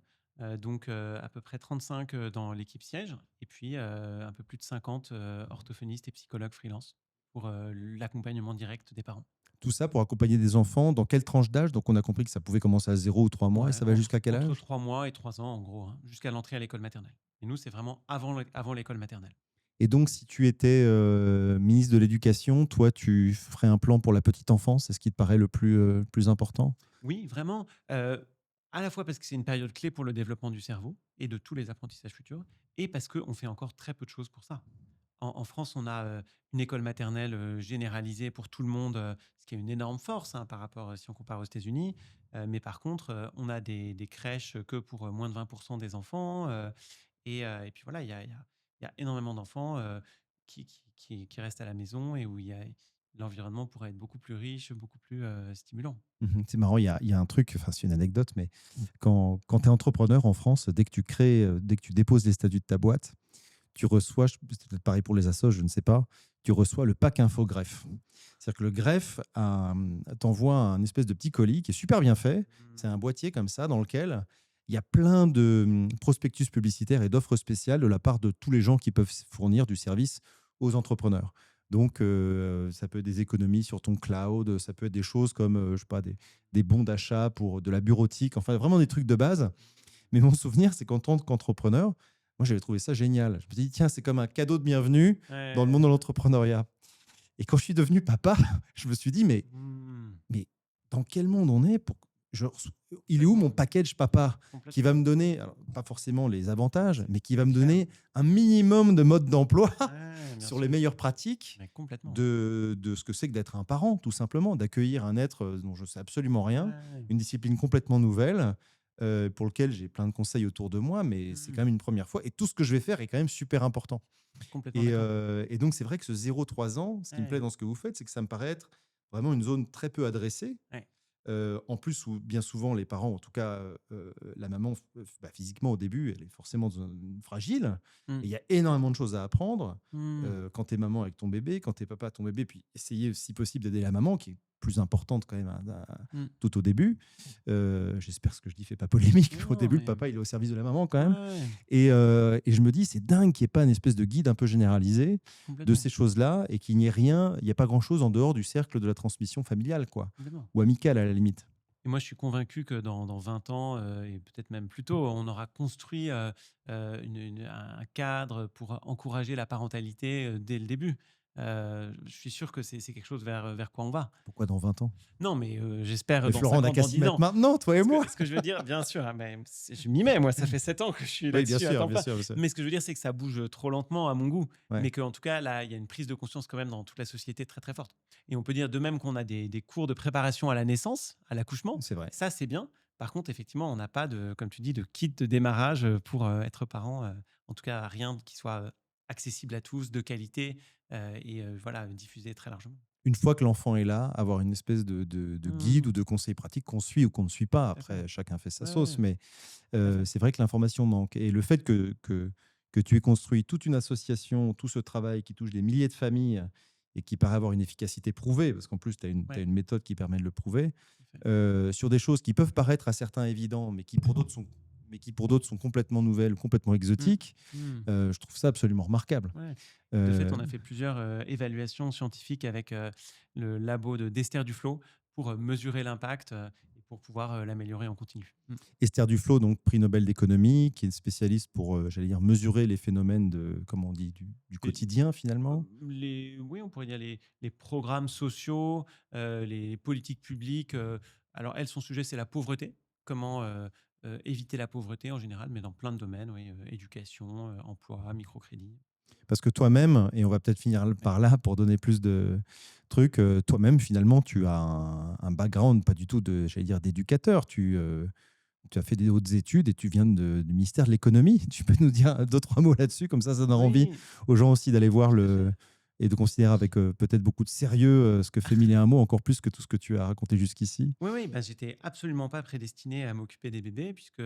donc à peu près 35, dans l'équipe siège et puis, un peu plus de 50, orthophonistes et psychologues freelance pour, l'accompagnement direct des parents. Tout ça pour accompagner des enfants dans quelle tranche d'âge? Donc on a compris que ça pouvait commencer à 0 ou 3 mois et Ouais, ça va jusqu'à quel entre âge? 3 mois et 3 ans en gros, hein, jusqu'à l'entrée à l'école maternelle et nous, c'est vraiment avant l'école maternelle. Et donc, si tu étais ministre de l'Éducation, toi, tu ferais un plan pour la petite enfance? C'est ce qui te paraît le plus important? Oui, vraiment, à la fois parce que c'est une période clé pour le développement du cerveau et de tous les apprentissages futurs et parce qu'on fait encore très peu de choses pour ça. En France, on a, une école maternelle, généralisée pour tout le monde, ce qui est une énorme force, hein, par rapport, si on compare aux États-Unis. Mais par contre, on a des crèches que pour, moins de 20 des enfants, et puis voilà, il y a énormément d'enfants, qui restent à la maison et où l'environnement pourrait être beaucoup plus riche, beaucoup plus stimulant. C'est marrant, il y a un truc, enfin c'est une anecdote, mais quand tu es entrepreneur en France, dès que tu déposes les statuts de ta boîte, tu reçois, c'est peut-être pareil pour les assos, je ne sais pas, tu reçois le pack info greffe. C'est-à-dire que le greffe t'envoie un espèce de petit colis qui est super bien fait. C'est un boîtier comme ça dans lequel il y a plein de prospectus publicitaires et d'offres spéciales de la part de tous les gens qui peuvent fournir du service aux entrepreneurs. Donc, ça peut être des économies sur ton cloud, ça peut être des choses comme, je sais pas, des bons d'achat pour de la bureautique, enfin vraiment des trucs de base. Mais mon souvenir, c'est qu'en tant qu'entrepreneur, moi, j'avais trouvé ça génial. Je me suis dit, tiens, c'est comme un cadeau de bienvenue dans le Ouais. monde de l'entrepreneuriat. Et quand je suis devenu papa, je me suis dit, Mmh. mais dans quel monde on est pour... je reçois- Il est où mon Complètement, package papa qui va complètement. me donner, alors, pas forcément les avantages, mais qui va C'est me clair. donner un minimum de mode d'emploi Ouais, bien sur sûr. les meilleures pratiques Mais complètement. de ce que c'est que d'être un parent, tout simplement, d'accueillir un être dont je sais absolument rien, Ouais. une discipline complètement nouvelle, pour lequel j'ai plein de conseils autour de moi, mais c'est Mmh. quand même une première fois. Et tout ce que je vais faire est quand même super important. Complètement d'accord. Et donc, c'est vrai que ce 0-3 ans, ce qui me plaît Ouais, dans ce que vous faites, c'est que ça me paraît être vraiment une zone très peu adressée. ouais. En plus, où bien souvent, les parents, en tout cas la maman, physiquement au début, elle est forcément fragile. Mmh. Et il y a énormément de choses à apprendre Mmh. quand tu es maman avec ton bébé, quand tu es papa ton bébé, puis essayer, si possible, d'aider la maman, qui est plus importante quand même Mmh. tout au début. J'espère que ce que je dis fait pas polémique. Non, Au non, début, le mais papa, il est au service de la maman quand même. ouais, Et je me dis, c'est dingue qu'il n'y ait pas une espèce de guide un peu généralisé de complètement, ces choses-là et qu'il n'y ait rien, il n'y a pas grand-chose en dehors du cercle de la transmission familiale, quoi, complètement. ou amicale à la limite. Et moi, je suis convaincu que dans 20 ans, et peut-être même plus tôt, on aura construit un cadre pour encourager la parentalité dès le début. Je suis sûr que c'est quelque chose vers quoi on va. Pourquoi dans 20 ans? Non, mais j'espère Mais dans Florent, on 5 n'a ans, qu'à dans s'y 10 mettre ans. maintenant, toi et moi. Ce que je veux dire, bien sûr, hein, mais je m'y mets, moi, ça fait 7 ans que je suis Oui, bien là-dessus à sûr, temps bien plein. sûr, bien sûr. Mais ce que je veux dire, c'est que ça bouge trop lentement à mon goût, Ouais, mais qu'en tout cas, là, il y a une prise de conscience quand même dans toute la société très très forte. Et on peut dire de même qu'on a des cours de préparation à la naissance, à l'accouchement, c'est vrai. ça c'est bien. Par contre, effectivement, on n'a pas de, comme tu dis, de kit de démarrage pour être parent. En tout cas, rien qui soit accessible à tous, de qualité et voilà, diffusé très largement. Une fois que l'enfant est là, avoir une espèce de guide ou Mmh, de conseil pratique qu'on suit ou qu'on ne suit pas. tout à fait. Après, chacun fait sa Ouais, sauce, ouais, mais tout à fait. c'est vrai que l'information manque. Et le fait que tu aies construit toute une association, tout ce travail qui touche des milliers de familles et qui paraît avoir une efficacité prouvée, parce qu'en plus, tu as Ouais, une méthode qui permet de le prouver, tout à fait. sur des choses qui peuvent paraître à certains évidents, mais qui pour d'autres sont complètement nouvelles, complètement Mmh, exotiques, mmh. je trouve ça absolument remarquable. Ouais. De fait, Euh, on a fait plusieurs évaluations scientifiques avec le labo d'Esther Duflo pour mesurer l'impact et pour pouvoir l'améliorer en continu. Mm. Esther Duflo, donc prix Nobel d'économie, qui est une spécialiste pour, j'allais dire, mesurer les phénomènes de, comment on dit, du Et, quotidien finalement. oui, on pourrait dire les programmes sociaux, les politiques publiques. Alors, elle, son sujet, c'est la pauvreté. Comment éviter la pauvreté en général, mais dans plein de domaines, oui, éducation, emploi, microcrédit. Parce que toi-même, et on va peut-être finir Ouais. par là pour donner plus de trucs, toi-même, finalement, tu as un background pas du tout de, j'allais dire, d'éducateur. Tu as fait des hautes études et tu viens du ministère de l'économie. Tu peux nous dire deux, trois mots là-dessus, comme ça donne envie Oui, aux gens aussi d'aller voir tout à fait. et de considérer avec peut-être beaucoup de sérieux ce que fait Mille et un mots, encore plus que tout ce que tu as raconté jusqu'ici. Oui, oui, bah, j'étais absolument pas prédestiné à m'occuper des bébés puisque,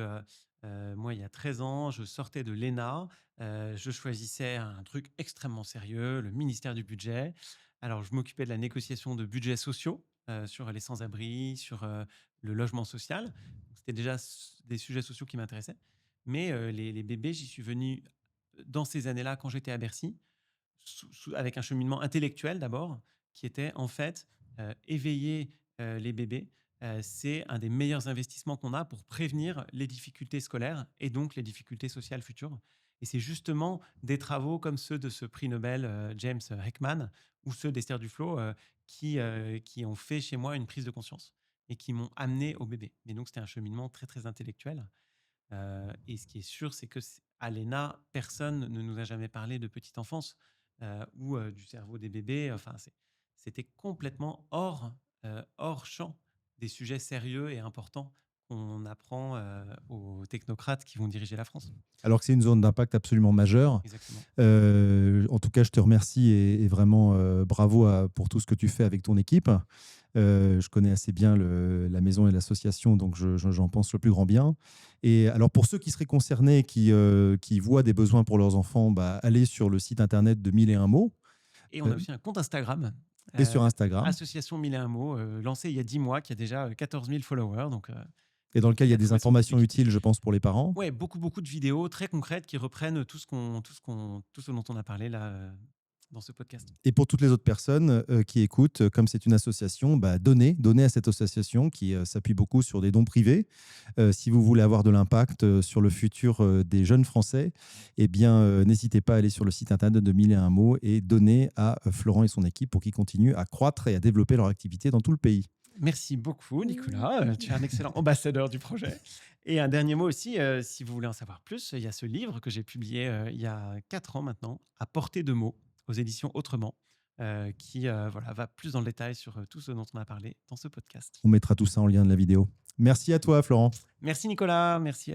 moi, il y a 13 ans, je sortais de l'ENA, je choisissais un truc extrêmement sérieux, le ministère du budget. Alors je m'occupais de la négociation de budgets sociaux, sur les sans-abri, sur, le logement social. C'était déjà des sujets sociaux qui m'intéressaient. Mais, les bébés, j'y suis venu, dans ces années-là, quand j'étais à Bercy, avec un cheminement intellectuel d'abord, qui était en fait éveiller les bébés. C'est un des meilleurs investissements qu'on a pour prévenir les difficultés scolaires et donc les difficultés sociales futures. Et c'est justement des travaux comme ceux de ce prix Nobel James Heckman ou ceux d'Esther Duflo qui ont fait chez moi une prise de conscience et qui m'ont amené au bébé. Et donc c'était un cheminement très très intellectuel. Et ce qui est sûr, c'est que à l'ENA, personne ne nous a jamais parlé de petite enfance ou du cerveau des bébés. Enfin, c'était complètement hors champ des sujets sérieux et importants qu'on apprend aux technocrates qui vont diriger la France. Alors que c'est une zone d'impact absolument majeure. Exactement. En tout cas, je te remercie et vraiment bravo pour tout ce que tu fais avec ton équipe. Je connais assez bien la maison et l'association, donc j'en pense le plus grand bien. Et alors, pour ceux qui seraient concernés, qui voient des besoins pour leurs enfants, bah, allez sur le site internet de 1001 mots Et on a aussi un compte Instagram, et sur Instagram, Association 1001 mots, lancé il y a 10 mois, qui a déjà 14 000 followers. Donc, et dans lequel il y a des trouver son informations public. utiles, je pense, pour les parents. Ouais, beaucoup de vidéos très concrètes qui reprennent tout ce dont on a parlé là dans ce podcast. Et pour toutes les autres personnes qui écoutent, comme c'est une association, bah, donnez à cette association qui s'appuie beaucoup sur des dons privés. Si vous voulez avoir de l'impact sur le futur des jeunes Français, eh bien, n'hésitez pas à aller sur le site internet de 1001 mots et donner à Florent et son équipe pour qu'ils continuent à croître et à développer leur activité dans tout le pays. Merci beaucoup, Nicolas. Tu es un excellent ambassadeur du projet. Et un dernier mot aussi, si vous voulez en savoir plus, il y a ce livre que j'ai publié il y a 4 ans maintenant, À portée de mots, aux éditions Autrement, qui voilà, va plus dans le détail sur tout ce dont on a parlé dans ce podcast. On mettra tout ça en lien de la vidéo. Merci à toi, Florent. Merci, Nicolas. Merci.